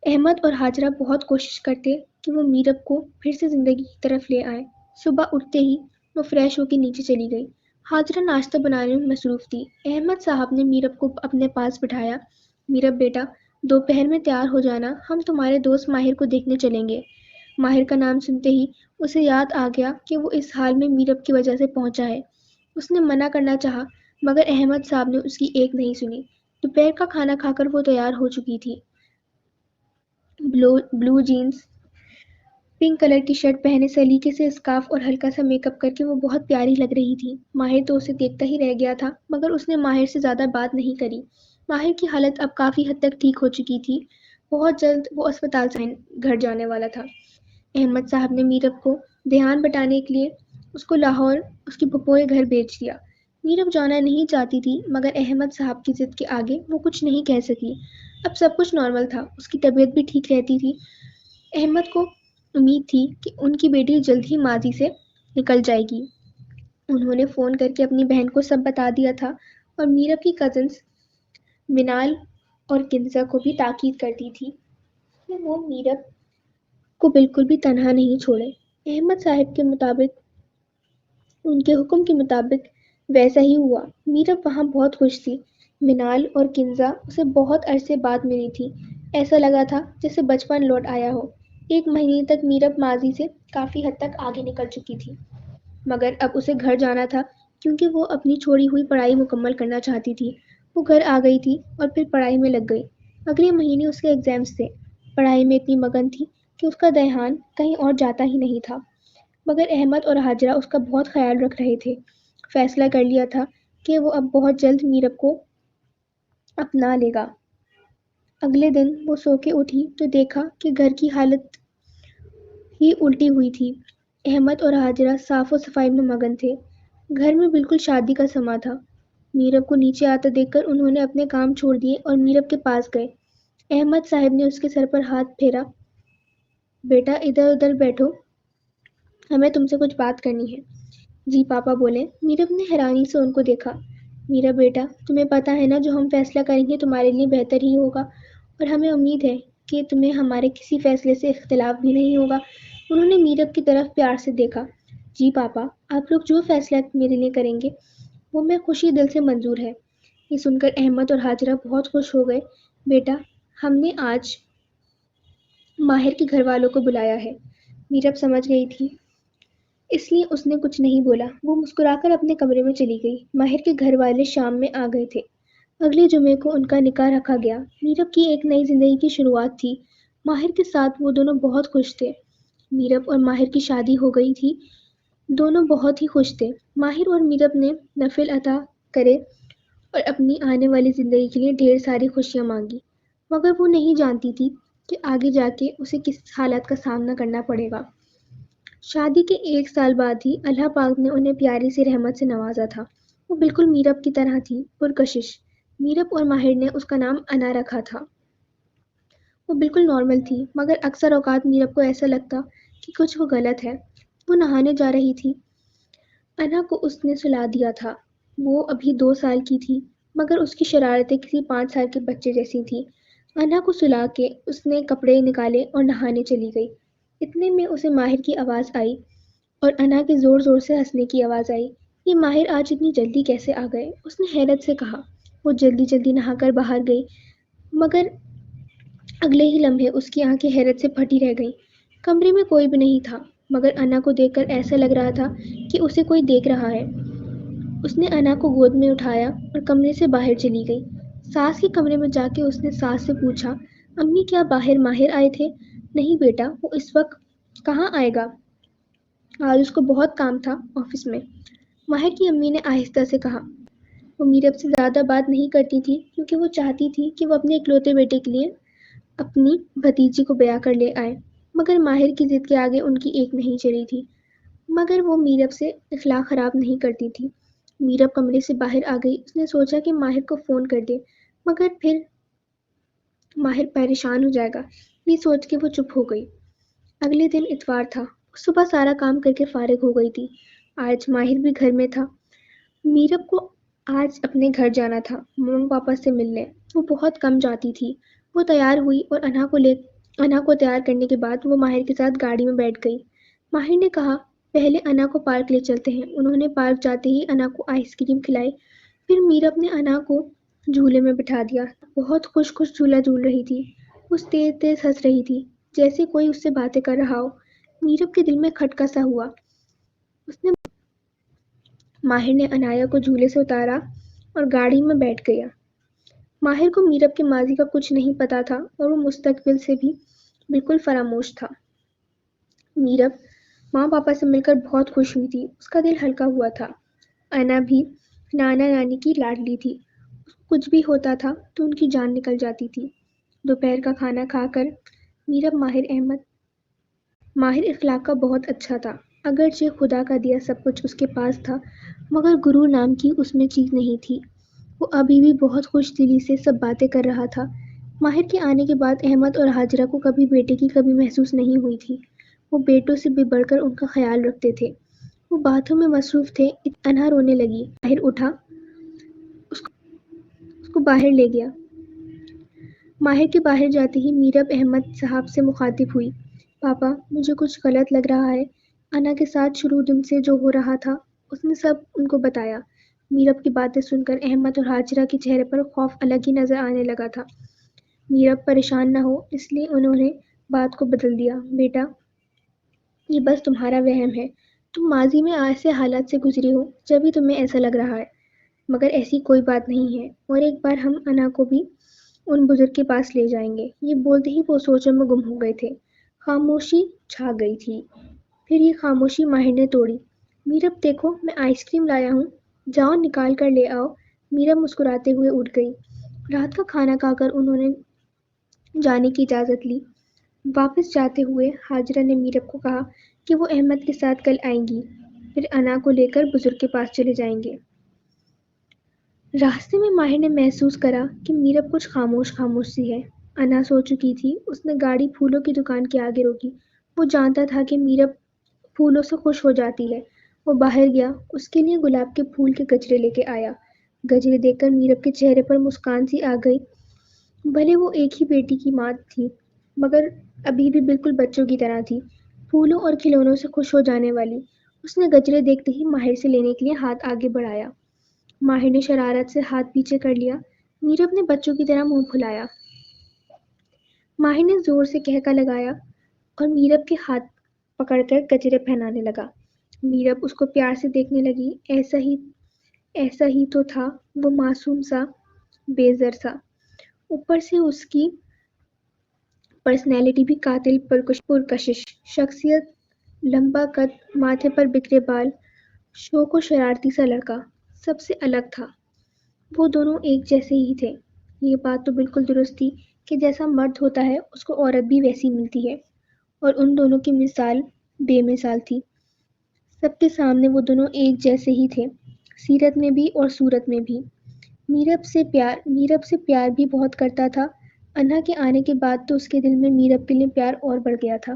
Speaker 1: احمد اور ہاجرہ بہت کوشش کرتے کہ وہ میرب کو پھر سے زندگی کی طرف لے آئیں۔ صبح اٹھتے ہی وہ فریش ہو کے نیچے چلی گئی۔ ہاجرہ ناشتہ بنانے میں مصروف تھی۔ احمد صاحب نے میرب کو اپنے پاس بٹھایا۔ میرب بیٹا، دوپہر میں تیار ہو جانا، ہم تمہارے دوست ماہر کو دیکھنے چلیں گے۔ ماہر کا نام سنتے ہی اسے یاد آ گیا کہ وہ اس حال میں میرب کی وجہ سے پہنچا ہے۔ اس نے منع کرنا چاہا مگر احمد صاحب نے اس کی ایک نہیں سنی۔ دوپہر کا کھانا کھا کر وہ تیار ہو چکی تھی۔ بلو جینز، پنک کلر کی شرٹ پہنے، سلیقے سے اسکارف اور ہلکا سا میک اپ کر کے وہ بہت پیاری لگ رہی تھی۔ ماہر تو اسے دیکھتا ہی رہ گیا تھا مگر اس نے ماہر سے زیادہ بات نہیں کری۔ ماہر کی حالت اب کافی حد تک ٹھیک ہو چکی تھی۔ بہت جلد وہ اسپتال سے گھر جانے والا تھا۔ احمد صاحب نے میرب کو دھیان بٹانے کے لیے اس کو لاہور اس کی پھپھو کے گھر بھیج دیا۔ میرب جانا نہیں چاہتی تھی مگر احمد صاحب کی ضد کے آگے وہ کچھ نہیں کہہ سکی۔ اب سب کچھ نارمل تھا۔ اس کی طبیعت بھی ٹھیک رہتی تھی۔ احمد کو امید تھی کہ ان کی بیٹی جلد ہی ماضی سے نکل جائے گی۔ انہوں نے فون کر کے اپنی بہن کو سب بتا دیا تھا اور میرب کی کزنز منال اور کنزا کو بھی تاکید کر دی تھی کہ وہ میرب کو بالکل بھی تنہا نہیں چھوڑے۔ احمد صاحب کے مطابق ان کے حکم کے مطابق ویسا ہی ہوا۔ میرب وہاں بہت خوش تھی۔ منال اور کنزا اسے بہت عرصے بعد ملی تھی۔ ایسا لگا تھا جیسے بچپن لوٹ آیا ہو۔ ایک مہینے تک میرب ماضی سے کافی حد تک آگے نکل چکی تھی مگر اب اسے گھر جانا تھا کیونکہ وہ اپنی چھوڑی ہوئی پڑھائی مکمل کرنا چاہتی تھی۔ وہ گھر آ گئی تھی اور پھر پڑھائی میں لگ گئی۔ اگلے مہینے اس کے ایگزامز تھے۔ پڑھائی میں اتنی مگن تھی کہ اس کا دھیان کہیں اور جاتا ہی نہیں تھا۔ مگر احمد اور حاجرہ اس کا بہت خیال رکھ رہے تھے۔ فیصلہ کر لیا تھا کہ وہ اب بہت جلد میرب کو اپنا لے گا۔ اگلے دن وہ سو کے اٹھی تو دیکھا کہ گھر کی حالت ہی الٹی ہوئی تھی۔ احمد اور حاجرہ صاف و صفائی میں مگن تھے۔ گھر میں بالکل شادی کا سما تھا۔ میرب کو نیچے آتا دیکھ کر انہوں نے اپنے کام چھوڑ دیے اور میرب کے پاس گئے۔ احمد صاحب نے اس کے سر پر ہاتھ پھیرا۔ بیٹا ادھر ادھر بیٹھو، ہمیں تم سے کچھ بات کرنی ہے۔ جی پاپا بولے۔ میرب نے حیرانی سے ان کو دیکھا۔ میرا بیٹا، تمہیں پتہ ہے نا جو ہم فیصلہ کریں گے تمہارے لیے بہتر ہی ہوگا، اور ہمیں امید ہے کہ تمہیں ہمارے کسی فیصلے سے اختلاف بھی نہیں ہوگا۔ انہوں نے میرب کی طرف پیار سے دیکھا۔ جی پاپا، آپ لوگ جو فیصلہ میرے لیے کریں گے وہ میں خوشی دل سے منظور ہے۔ یہ سن کر احمد اور حاجرہ بہت خوش ہو گئے۔ بیٹا، ہم نے آج ماہر کے گھر والوں کو بلایا ہے۔ میرب سمجھ گئی تھی، اس لیے اس نے کچھ نہیں بولا۔ وہ مسکرا کر اپنے کمرے میں چلی گئی۔ ماہر کے گھر والے شام میں آ گئے تھے۔ اگلے جمعے کو ان کا نکاح رکھا گیا۔ میرب کی ایک نئی زندگی کی شروعات تھی۔ ماہر کے ساتھ وہ دونوں بہت خوش تھے۔ میرب اور ماہر کی شادی ہو گئی تھی۔ دونوں بہت ہی خوش تھے۔ ماہر اور میرب نے نفل عطا کرے اور اپنی آنے والی زندگی کے لیے ڈھیر ساری خوشیاں مانگی، مگر وہ نہیں جانتی تھی کہ آگے جا کے اسے کس حالات کا سامنا کرنا پڑے گا۔ شادی کے 1 سال بعد ہی اللہ پاک نے انہیں پیاری سی رحمت سے نوازا تھا۔ وہ بالکل میرب کی طرح تھی، پرکشش۔ میرب اور ماہر نے اس کا نام انا رکھا تھا۔ وہ بالکل نارمل تھی، مگر اکثر اوقات میرب کو ایسا لگتا کہ کچھ وہ غلط ہے۔ وہ نہانے جا رہی تھی۔ انا کو اس نے سلا دیا تھا۔ وہ ابھی 2 سال کی تھی، مگر اس کی شرارتیں کسی 5 سال کے بچے جیسی تھیں۔ انا کو سلا کے اس نے کپڑے نکالے اور نہانے چلی گئی۔ اتنے میں اسے ماہر کی آواز آئی اور انا کے زور زور سے ہنسنے کی آواز آئی۔ یہ ماہر آج اتنی جلدی کیسے آ گئے؟ اس نے حیرت سے کہا۔ وہ جلدی جلدی نہا کر باہر گئی، مگر اگلے ہی لمحے اس کی آنکھیں حیرت سے پھٹی رہ گئیں۔ کمرے میں کوئی بھی نہیں تھا، مگر انا کو دیکھ کر ایسا لگ رہا تھا کہ اسے کوئی دیکھ رہا ہے۔ اس نے انا کو گود میں اٹھایا اور کمرے سے باہر چلی گئی۔ ساس کے کمرے میں جا کے اس نے ساس سے پوچھا، امی کیا باہر ماہر آئے تھے؟ نہیں بیٹا، وہ اس وقت کہاں آئے گا؟ آج اس کو بہت کام تھا آفس میں، ماہر کی امی نے آہستہ سے کہا۔ وہ میرب سے زیادہ بات نہیں کرتی تھی کیونکہ وہ چاہتی تھی کہ وہ اپنے اکلوتے بیٹے کے لیے اپنی بھتیجی کو بیاہ کر لے آئے، مگر ماہر کی ضد کے آگے ان کی ایک نہیں چلی تھی۔ مگر وہ میرب سے اخلاق خراب نہیں کرتی تھی۔ میرب کمرے سے باہر آ گئی۔ اس نے سوچا کہ ماہر کو فون کر دے، مگر پھر ماہر پریشان ہو جائے گا، یہ سوچ کے وہ چپ ہو گئی۔ اگلے دن اتوار تھا۔ وہ صبح سارا کام کر کے فارغ ہو گئی تھی۔ آج ماہر بھی گھر میں تھا۔ میرب کو آج اپنے گھر جانا تھا، مما پاپا سے ملنے۔ وہ بہت کم جاتی تھی۔ وہ تیار ہوئی اور انا کو تیار کرنے کے بعد وہ ماہر کے ساتھ گاڑی میں بیٹھ گئی۔ ماہر نے کہا، پہلے انا کو پارک لے چلتے ہیں۔ انہوں نے پارک جاتے ہی انا کو آئس کریم کھلائی۔ پھر میرب نے انا کو جھولے میں بٹھا دیا۔ بہت خوش خوش جھولا جھول رہی تھی۔ وہ تیز تیز ہنس رہی تھی، جیسے کوئی اس سے باتیں کر رہا ہو۔ میرب کے دل میں کھٹکا سا ہوا۔ ماہر نے انایا کو جھولے سے اتارا اور گاڑی میں بیٹھ گیا۔ ماہر کو میرب کے ماضی کا کچھ نہیں پتا تھا اور وہ مستقبل سے بھی بالکل فراموش تھا۔ میرب ماں پاپا سے مل کر بہت خوش ہوئی تھی۔ اس کا دل ہلکا ہوا تھا۔ انا بھی نانا نانی کی لاڈلی تھی۔ اس کو کچھ بھی ہوتا تھا تو ان کی جان نکل جاتی تھی۔ دوپہر کا کھانا کھا کر ماہر اخلاق کا بہت اچھا تھا۔ اگرچہ خدا کا دیا سب کچھ اس کے پاس تھا، مگر غرور نام کی اس میں چیز نہیں تھی۔ وہ ابھی بھی بہت خوش دلی سے سب باتیں کر رہا تھا۔ ماہر کے آنے کے بعد احمد اور حاجرہ کو کبھی بیٹے کی کمی محسوس نہیں ہوئی تھی۔ وہ بیٹوں سے بھی بڑھ کر ان کا خیال رکھتے تھے۔ وہ باتوں میں مصروف تھے۔ انا رونے لگی۔ ماہر اٹھا، اس کو باہر لے گیا۔ ماہر کے باہر جاتے ہی میرب احمد صاحب سے مخاطب ہوئی، پاپا مجھے کچھ غلط لگ رہا ہے۔ انا کے ساتھ شروع دن سے جو ہو رہا تھا اس نے سب ان کو بتایا۔ میرب کی باتیں سن کر احمد اور حاجرہ کے چہرے پر خوف الگ ہی نظر آنے لگا تھا۔ میرب پریشان نہ ہو اس لیے انہوں نے بات کو بدل دیا، بیٹا یہ بس تمہارا وہم ہے، تم ماضی میں ایسے حالات سے گزری ہو جبھی تمہیں ایسا لگ رہا ہے، مگر ایسی کوئی بات نہیں ہے، اور ایک بار ہم انا کو بھی ان بزرگ کے پاس لے جائیں گے۔ یہ بولتے ہی وہ سوچوں میں گم ہو گئے تھے۔ خاموشی چھا گئی تھی۔ پھر یہ خاموشی ماہر نے توڑی۔ میرب دیکھو میں آئس کریم لایا ہوں، جاؤ نکال کر لے آؤ۔ میرب مسکراتے ہوئے اٹھ گئی۔ رات کا کھانا کھا کر انہوں نے جانے کی اجازت لی۔ واپس جاتے ہوئے ہاجرہ نے میرب کو کہا کہ وہ احمد کے ساتھ کل آئیں گی، پھر انا کو لے کر بزرگ کے پاس چلے جائیں گے۔ راستے میں ماہر نے محسوس کرا کہ میرب کچھ خاموش خاموش سی ہے۔ انا سو چکی تھی۔ اس نے گاڑی پھولوں کی دکان کے آگے روکی۔ وہ جانتا تھا کہ میرب پھولوں سے خوش ہو جاتی ہے۔ وہ باہر گیا، اس کے لیے گلاب کے پھول کے گجرے لے کے آیا۔ گجرے دیکھ کر میرب کے چہرے پر مسکان سی آ گئی۔ بھلے وہ ایک ہی بیٹی کی ماں تھی مگر ابھی بھی بالکل بچوں کی طرح تھی، پھولوں اور کھلونوں سے خوش ہو جانے والی۔ اس نے گجرے دیکھتے ہی ماہر سے لینے کے لیے ہاتھ آگے بڑھایا۔ ماہر نے شرارت سے ہاتھ پیچھے کر لیا۔ میرب نے بچوں کی طرح منہ پھلایا۔ ماہر نے زور سے کہکا لگایا اور میرب کے ہاتھ پکڑ کر گجرے پہنانے لگا۔ میرب اس کو پیار سے دیکھنے لگی۔ ایسا ہی تو تھا، وہ معصوم سا، بے زر سا، اوپر سے اس کی پرسنالٹی بھی قاتل پرکشش، شخصیت لمبا قد، ماتھے پر بکھرے بال، شوق و شرارتی سا لڑکا، سب سے الگ تھا۔ وہ دونوں ایک جیسے ہی تھے۔ یہ بات تو بالکل درست تھی کہ جیسا مرد ہوتا ہے اس کو عورت بھی ویسی ملتی ہے، اور ان دونوں کی مثال بے مثال تھی۔ سب کے سامنے وہ دونوں ایک جیسے ہی تھے، سیرت میں بھی اور صورت میں بھی۔ میرب سے پیار بھی بہت کرتا تھا۔ انھا کے آنے کے بعد تو اس کے دل میں میرب کے لیے پیار اور بڑھ گیا تھا۔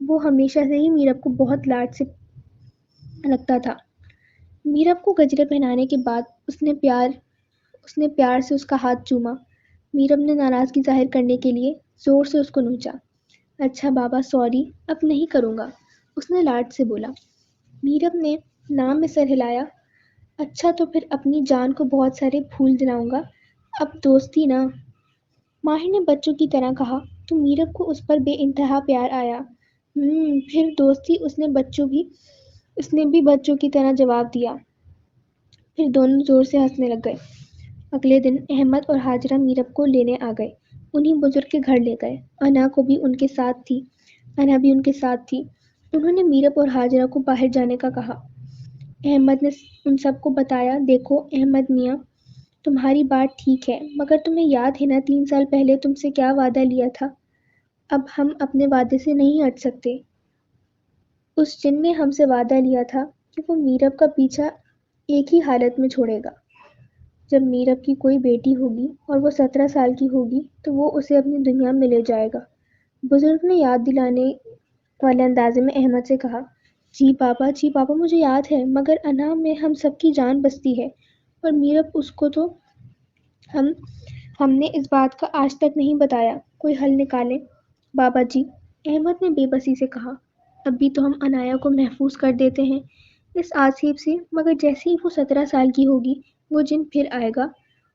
Speaker 1: وہ ہمیشہ سے ہی میرب کو بہت لاڈ سے رکھتا تھا۔ میرب کو گجرے پہنانے کے بعد اس نے پیار سے اس کا ہاتھ چوما۔ میرب نے ناراضگی ظاہر کرنے کے لیے زور سے اس کو نوچا۔ اچھا بابا سوری، اب نہیں کروں گا، اس نے لاڈ سے بولا۔ میرب نے نام میں سر ہلایا۔ اچھا تو پھر اپنی جان کو بہت سارے پھول دلاؤں گا، اب دوستی نا۔ ماہر نے بچوں کی طرح کہا تو میرب کو اس پر بے انتہا پیار آیا۔ پھر دوستی، اس نے بھی بچوں کی طرح جواب دیا۔ پھر دونوں زور سے ہنسنے لگ گئے۔ اگلے دن احمد اور ہاجرہ میرب کو لینے آ گئے، انہیں بزرگ کے گھر لے گئے۔ انا بھی ان کے ساتھ تھی۔ انہوں نے میرب اور ہاجرہ کو باہر جانے کا کہا۔ احمد نے ان سب کو بتایا، دیکھو احمد میاں، تمہاری بات ٹھیک ہے مگر تمہیں یاد ہے نا 3 سال پہلے تم سے کیا وعدہ لیا تھا؟ اب ہم اپنے وعدے سے نہیں ہٹ سکتے۔ اس جن نے ہم سے وعدہ لیا تھا کہ وہ میرب کا پیچھا ایک ہی حالت میں چھوڑے گا، جب میرب کی کوئی بیٹی ہوگی اور وہ 17 سال کی ہوگی تو وہ اسے اپنی دنیا میں لے جائے گا۔ بزرگ نے یاد دلانے والے انداز میں احمد سے کہا، جی بابا مجھے یاد ہے، مگر انا میں ہم سب کی جان بستی ہے، اور میرب اس کو تو ہم نے اس بات کا آج تک نہیں بتایا، کوئی حل نکالیں۔ بابا جی، احمد نے بے بسی سے کہا، اب بھی تو ہم انایا کو محفوظ کر دیتے ہیں اس آسیب سے، مگر جیسے ہی وہ 17 سال کی ہوگی وہ جن پھر آئے گا،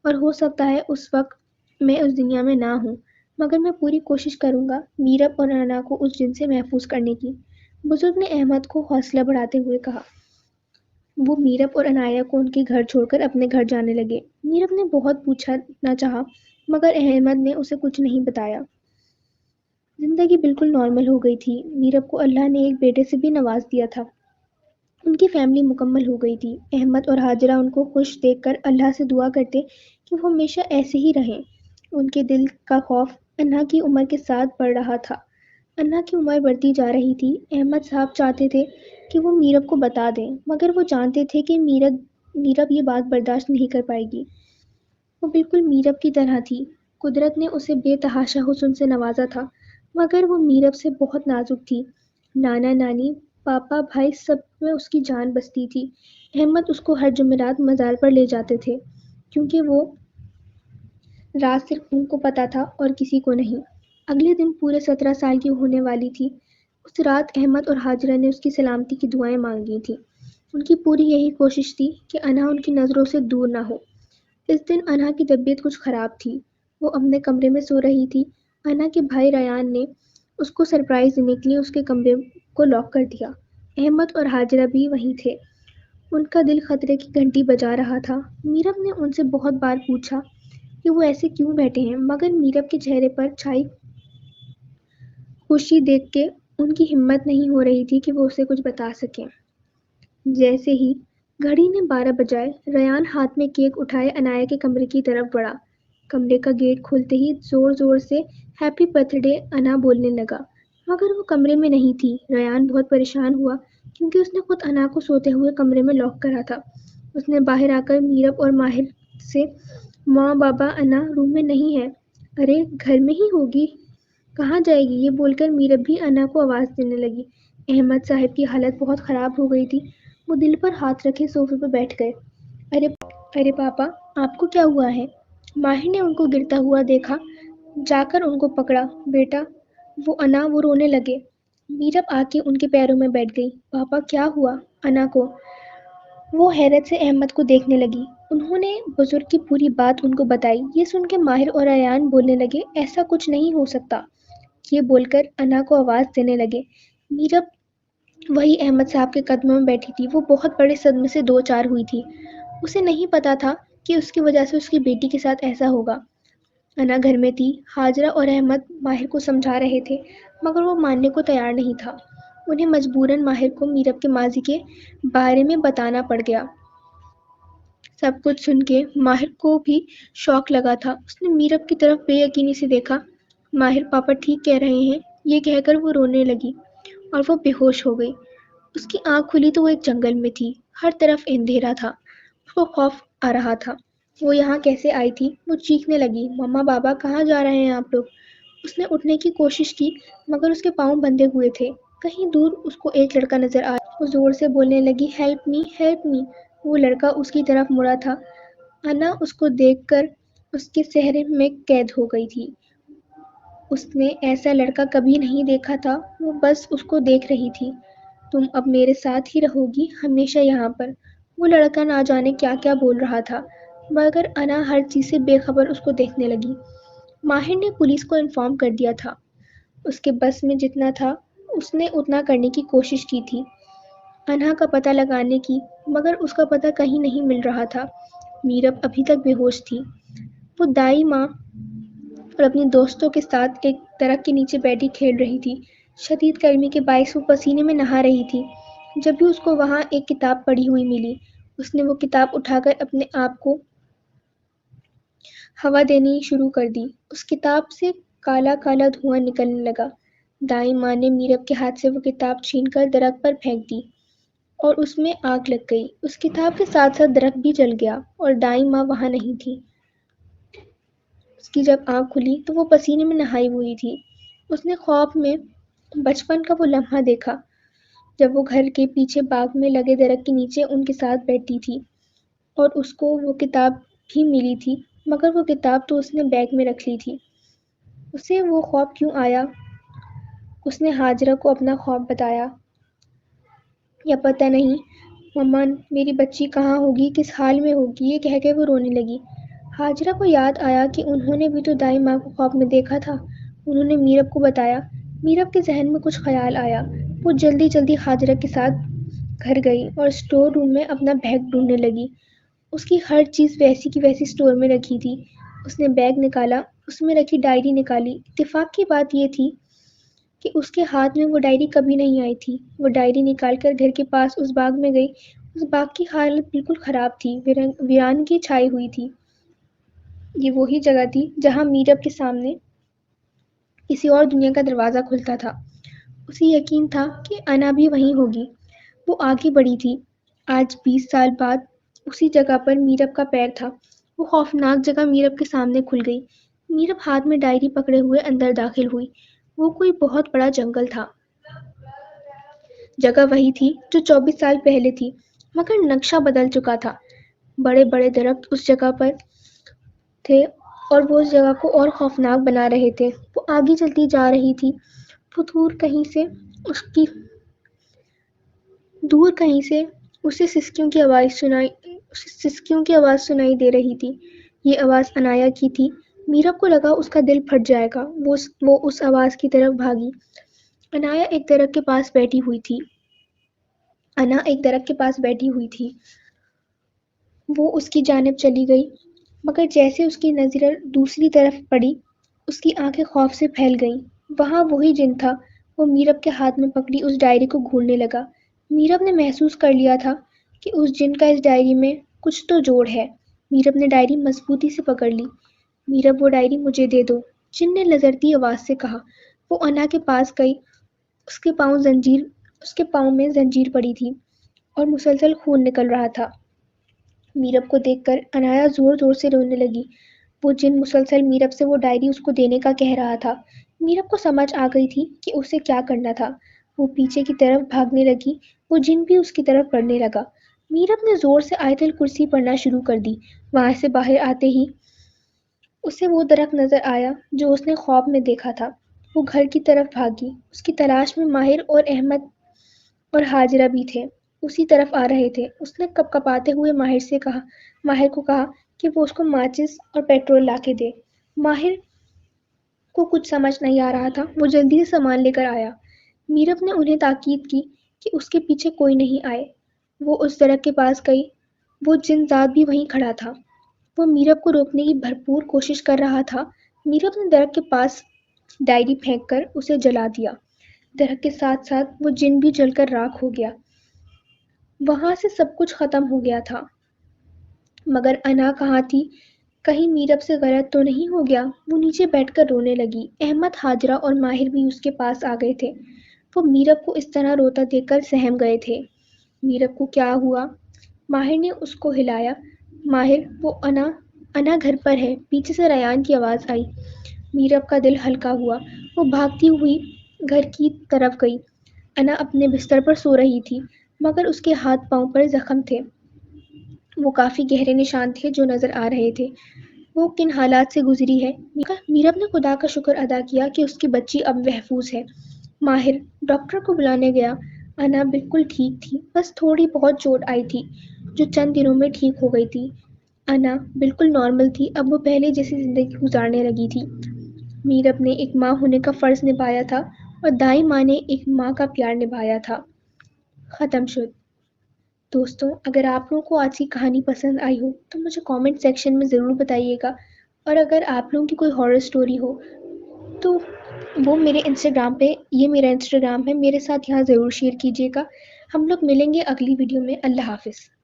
Speaker 1: اور ہو سکتا ہے اس وقت میں اس دنیا میں نہ ہوں، مگر میں پوری کوشش کروں گا میرب اور انا کو اس جن سے محفوظ کرنے کی۔ بزرگ نے احمد کو حوصلہ بڑھاتے ہوئے کہا۔ وہ میرب اور انایا کو ان کے گھر چھوڑ کر اپنے گھر جانے لگے۔ میرب نے بہت پوچھنا چاہا مگر احمد نے اسے کچھ نہیں بتایا۔ زندگی بالکل نارمل ہو گئی تھی۔ میرب کو اللہ نے ایک بیٹے سے بھی نواز دیا تھا۔ ان کی فیملی مکمل ہو گئی تھی۔ احمد اور ہاجرہ ان کو خوش دیکھ کر اللہ سے دعا کرتے کہ وہ ہمیشہ ایسے ہی رہیں۔ ان کے دل کا خوف انھا کی عمر کے ساتھ بڑھ رہا تھا۔ انھا کی عمر بڑھتی جا رہی تھی۔ احمد صاحب چاہتے تھے کہ وہ میرب کو بتا دیں، مگر وہ جانتے تھے کہ میرب یہ بات برداشت نہیں کر پائے گی۔ وہ بالکل میرب کی طرح تھی۔ قدرت نے اسے بے تحاشا حسن سے نوازا تھا، مگر وہ میرب سے بہت نازک تھی۔ نانا نانی، پاپا، بھائی، سب میں اس کی جان بستی تھی۔ احمد اس کو ہر جمعرات مزار پر لے جاتے تھے، کیونکہ وہ راز صرف ان کو پتہ تھا اور کسی کو نہیں۔ اگلے دن پورے 17 سال کی ہونے والی تھی۔ اس رات احمد اور ہاجرہ نے اس کی سلامتی کی دعائیں مانگی تھیں۔ ان کی پوری یہی کوشش تھی کہ انھا ان کی نظروں سے دور نہ ہو۔ اس دن انھا کی طبیعت کچھ خراب تھی۔ وہ اپنے کمرے میں سو رہی تھی۔ انھا کے بھائی ریان نے اس کو سرپرائز دینے کے لیے اس کے کمرے کو لاک کر دیا۔ احمد اور ہاجرہ بھی وہیں تھے۔ ان کا دل خطرے کی گھنٹی بجا رہا تھا۔ میرب نے ان سے بہت بار پوچھا کہ وہ ایسے کیوں بیٹھے ہیں، مگر میرب کے چہرے پر چھائی خوشی دیکھ کے ان کی ہمت نہیں ہو رہی تھی کہ وہ اسے کچھ بتا سکیں۔ جیسے ہی گھڑی نے 12 بجائے، ریان ہاتھ میں کیک اٹھائے انایا کے کمرے کی طرف بڑھا۔ کمرے کا گیٹ کھلتے ہی زور زور سے ہیپی برتھ ڈے انا بولنے لگا، مگر وہ کمرے میں نہیں تھی۔ ریان بہت پریشان ہوا کیونکہ اس نے خود انا کو سوتے ہوئے کمرے میں لاک کرا تھا۔ اس نے باہر آ کر میرب اور ماہر سے، ماں بابا انا روم میں نہیں ہے۔ ارے گھر میں ہی ہوگی، کہاں جائے گی؟ یہ بول کر میرب بھی انا کو آواز دینے لگی۔ احمد صاحب کی حالت بہت خراب ہو گئی تھی۔ وہ دل پر ہاتھ رکھے صوفے پر بیٹھ گئے۔ ارے پاپا، آپ کو کیا ہوا ہے؟ ماہر نے ان کو گرتا ہوا دیکھا، جا کر ان کو پکڑا۔ بیٹا، وہ انا، وہ رونے لگے۔ میرب آ کے ان کے پیروں میں بیٹھ گئی۔ پاپا کیا ہوا انا کو؟ وہ حیرت سے احمد کو دیکھنے لگی۔ انہوں نے بزرگ کی پوری بات ان کو بتائی۔ یہ سن کے ماہر اور ریان بولنے لگے، ایسا کچھ نہیں ہو سکتا، یہ بول کر انا کو آواز دینے لگے۔ میرب وہی احمد صاحب کے قدموں میں بیٹھی تھی۔ وہ بہت بڑے صدمے سے دو چار ہوئی تھی۔ اسے نہیں پتا تھا کہ اس کی وجہ سے اس کی بیٹی کے ساتھ ایسا ہوگا۔ انا گھر میں تھی۔ حاجرہ اور احمد ماہر کو سمجھا رہے تھے، مگر وہ ماننے کو تیار نہیں تھا۔ انہیں مجبوراً ماہر کو میرب کے ماضی کے بارے میں بتانا پڑ گیا۔ سب کچھ سن کے ماہر کو بھی شوق لگا تھا۔ اس نے میرب کی طرف بے یقینی سے دیکھا۔ ماہر پاپا ٹھیک کہہ رہے ہیں، یہ کہہ کر وہ رونے لگی اور وہ بے ہوش ہو گئی۔ اس کی آنکھ کھلی تو وہ ایک جنگل میں تھی۔ ہر طرف اندھیرا تھا۔ اس کو خوف آ رہا تھا۔ وہ یہاں کیسے آئی تھی؟ وہ چیخنے لگی، مما بابا کہاں جا رہے ہیں آپ لوگ؟ اس نے اٹھنے کی کوشش کی مگر اس کے پاؤں بندھے ہوئے تھے۔ کہیں دور اس کو ایک لڑکا نظر آیا۔ وہ زور سے بولنے لگی، ہیلپ می، ہیلپ می۔ وہ لڑکا اس کی طرف مڑا تھا۔ انا اس کو دیکھ کر اس کے چہرے میں قید ہو گئی تھی۔ اس نے ایسا لڑکا کبھی نہیں دیکھا تھا۔ وہ بس اس کو دیکھ رہی تھی۔ تم اب میرے ساتھ ہی رہو گی ہمیشہ یہاں پر۔ وہ لڑکا نہ جانے کیا کیا بول رہا تھا، مگر انا ہر چیز سے بے خبر اس کو دیکھنے لگی۔ ماہر نے پولیس کو انفارم کر دیا تھا۔ اس کے بس میں جتنا تھا اس نے اتنا کرنے کی کوشش کی تھی انا کا پتہ لگانے کی، مگر اس کا پتہ کہیں نہیں مل رہا تھا۔ میرب ابھی تک بے ہوش تھی۔ وہ دائی ماں اور اپنی دوستوں کے ساتھ ایک درخت کے نیچے بیٹھی کھیل رہی تھی۔ شدید گرمی کے باعث وہ پسینے میں نہا رہی تھی۔ جب بھی اس کو وہاں ایک کتاب پڑھی ہوئی ملی، اس نے وہ کتاب اٹھا کر اپنے آپ کو ہوا دینی شروع کر دی۔ اس کتاب سے کالا کالا دھواں نکلنے لگا۔ دائی ماں نے میرب کے ہاتھ سے وہ کتاب چھین کر درخت پر پھینک دی اور اس میں آگ لگ گئی۔ اس کتاب کے ساتھ ساتھ درخت بھی جل گیا اور دائی ماں وہاں نہیں تھی۔ اس کی جب آنکھ کھلی تو وہ پسینے میں نہائی ہوئی تھی۔ اس نے خواب میں بچپن کا وہ لمحہ دیکھا جب وہ گھر کے پیچھے باغ میں لگے درخت کے نیچے ان کے ساتھ بیٹھی تھی اور اس کو وہ کتاب بھی ملی تھی، مگر وہ کتاب تو اس نے بیگ میں رکھ لی تھی۔ اسے وہ خواب کیوں آیا؟ اس نے حاجرہ کو اپنا خواب بتایا۔ یا پتہ نہیں مما میری بچی کہاں ہوگی، کس حال میں ہوگی، یہ کہہ کے وہ رونے لگی۔ حاجرہ کو یاد آیا کہ انہوں نے بھی تو دائی ماں کو خواب میں دیکھا تھا۔ انہوں نے میرب کو بتایا۔ میرب کے ذہن میں کچھ خیال آیا۔ وہ جلدی جلدی حاجرہ کے ساتھ گھر گئی اور اسٹور روم میں اپنا بیگ ڈھونڈنے لگی۔ اس کی ہر چیز ویسی کی ویسی اسٹور میں رکھی تھی۔ اس نے بیگ نکالا، اس میں رکھی ڈائری نکالی۔ اتفاق کی بات یہ تھی کہ اس کے ہاتھ میں وہ ڈائری کبھی نہیں آئی تھی۔ وہ ڈائری نکال کر گھر کے پاس اس باغ میں گئی۔ اس باغ کی حالت بالکل خراب تھی، ویرانگی چھائی ہوئی تھی۔ یہ وہی جگہ تھی جہاں میرب کے سامنے کسی اور دنیا کا دروازہ کھلتا تھا۔ اسے یقین تھا کہ انا بھی وہیں ہوگی۔ وہ آگے بڑھی تھی۔ آج 20 سال بعد اسی جگہ پر میرب کا پیر تھا۔ وہ خوفناک جگہ میرب کے سامنے کھل گئی۔ میرب ہاتھ میں ڈائری پکڑے ہوئے اندر داخل ہوئی۔ وہ کوئی بہت بڑا جنگل تھا۔ جگہ وہی تھی جو 24 سال پہلے تھی، مگر نقشہ بدل چکا تھا۔ بڑے بڑے درخت اس جگہ پر تھے اور وہ اس جگہ کو اور خوفناک بنا رہے تھے۔ وہ آگے چلتی جا رہی تھی۔ وہ دور کہیں سے اسے سسکیوں کی آواز سنائی دے رہی تھی۔ یہ آواز انایا کی تھی۔ میرب کو لگا اس کا دل پھٹ جائے گا۔ وہ اس آواز کی طرف بھاگی۔ انا ایک درخت کے پاس بیٹھی ہوئی تھی۔ وہ اس کی جانب چلی گئی، مگر جیسے اس کی نظر دوسری طرف پڑی، اس کی آنکھیں خوف سے پھیل گئیں۔ وہاں وہی جن تھا۔ وہ میرب کے ہاتھ میں پکڑی اس ڈائری کو گھولنے لگا۔ میرب نے محسوس کر لیا تھا کہ اس جن کا اس ڈائری میں کچھ تو جوڑ ہے۔ میرب نے ڈائری مضبوطی سے پکڑ لی۔ میرب وہ ڈائری مجھے دے دو، جن نے لرزتی آواز سے کہا۔ وہ انا کے پاس گئی۔ اس کے پاؤں میں زنجیر پڑی تھی اور مسلسل خون نکل رہا تھا۔ میرب کو دیکھ کر انایا زور زور سے رونے لگی۔ وہ جن مسلسل میرب سے وہ ڈائری اس کو دینے کا کہہ رہا تھا۔ میرب کو سمجھ آ گئی تھی کہ اسے کیا کرنا تھا۔ وہ پیچھے کی طرف بھاگنے لگی۔ وہ جن بھی اس کی طرف بڑھنے لگا۔ میرب نے زور سے آیت الکرسی پڑھنا شروع کر دی۔ وہاں سے باہر آتے ہی اسے وہ درخت نظر آیا جو اس نے خواب میں دیکھا تھا۔ وہ گھر کی طرف بھاگی۔ اس کی تلاش میں ماہر اور احمد اور حاجرہ بھی تھے، اسی طرف آ رہے تھے۔ اس نے کپ کپاتے ہوئے ماہر کو کہا کہ وہ اس کو ماچس اور پیٹرول لا کے دے۔ ماہر کو کچھ سمجھ نہیں آ رہا تھا۔ وہ جلدی سے سامان لے کر آیا۔ میرب نے انہیں تاکید کی کہ اس کے پیچھے کوئی نہیں آئے۔ وہ اس درخت کے پاس گئی۔ وہ جن ذات بھی وہیں کھڑا تھا۔ وہ میرب کو روکنے کی بھرپور کوشش کر رہا تھا۔ میرب نے درخت کے پاس ڈائری پھینک کر اسے جلا دیا۔ درخت کے ساتھ ساتھ وہ جن بھی جل کر راکھ ہو گیا۔ وہاں سے سب کچھ ختم ہو گیا تھا۔ مگر انا کہاں تھی؟ کہیں میرب سے غلط تو نہیں ہو گیا؟ وہ نیچے بیٹھ کر رونے لگی۔ احمد، حاجرہ اور ماہر بھی اس کے پاس آ گئے تھے۔ وہ میرب کو اس طرح روتا دیکھ کر سہم گئے تھے۔ میرب کو کیا ہوا؟ ماہر نے اس کو ہلایا۔ ماہر، وہ انا گھر پر ہے۔ پیچھے سے ریان کی آواز آئی۔ میرب کا دل ہلکا ہوا۔ وہ بھاگتی ہوئی گھر کی طرف گئی۔ انا اپنے بستر پر سو رہی تھی، مگر اس کے ہاتھ پاؤں پر زخم تھے۔ وہ کافی گہرے نشان تھے جو نظر آ رہے تھے۔ وہ کن حالات سے گزری ہے؟ میرب نے خدا کا شکر ادا کیا کہ اس کی بچی اب محفوظ ہے۔ ماہر ڈاکٹر کو بلانے گیا۔ انا بالکل ٹھیک تھی، بس تھوڑی بہت چوٹ آئی تھی جو چند دنوں میں ٹھیک ہو گئی تھی۔ انا بالکل نارمل تھی، اب وہ پہلے جیسی زندگی گزارنے لگی تھی۔ میرب نے ایک ماں ہونے کا فرض نبھایا تھا اور دائیں ماں نے ایک ماں کا پیار نبھایا تھا۔ ختم شد۔ دوستوں، اگر آپ لوگوں کو آج کی کہانی پسند آئی ہو تو مجھے کامنٹ سیکشن میں ضرور بتائیے گا، اور اگر آپ لوگوں کی کوئی ہارر سٹوری ہو تو وہ میرا انسٹاگرام ہے، میرے ساتھ یہاں ضرور شیئر کیجیے گا۔ ہم لوگ ملیں گے اگلی ویڈیو میں۔ اللہ حافظ۔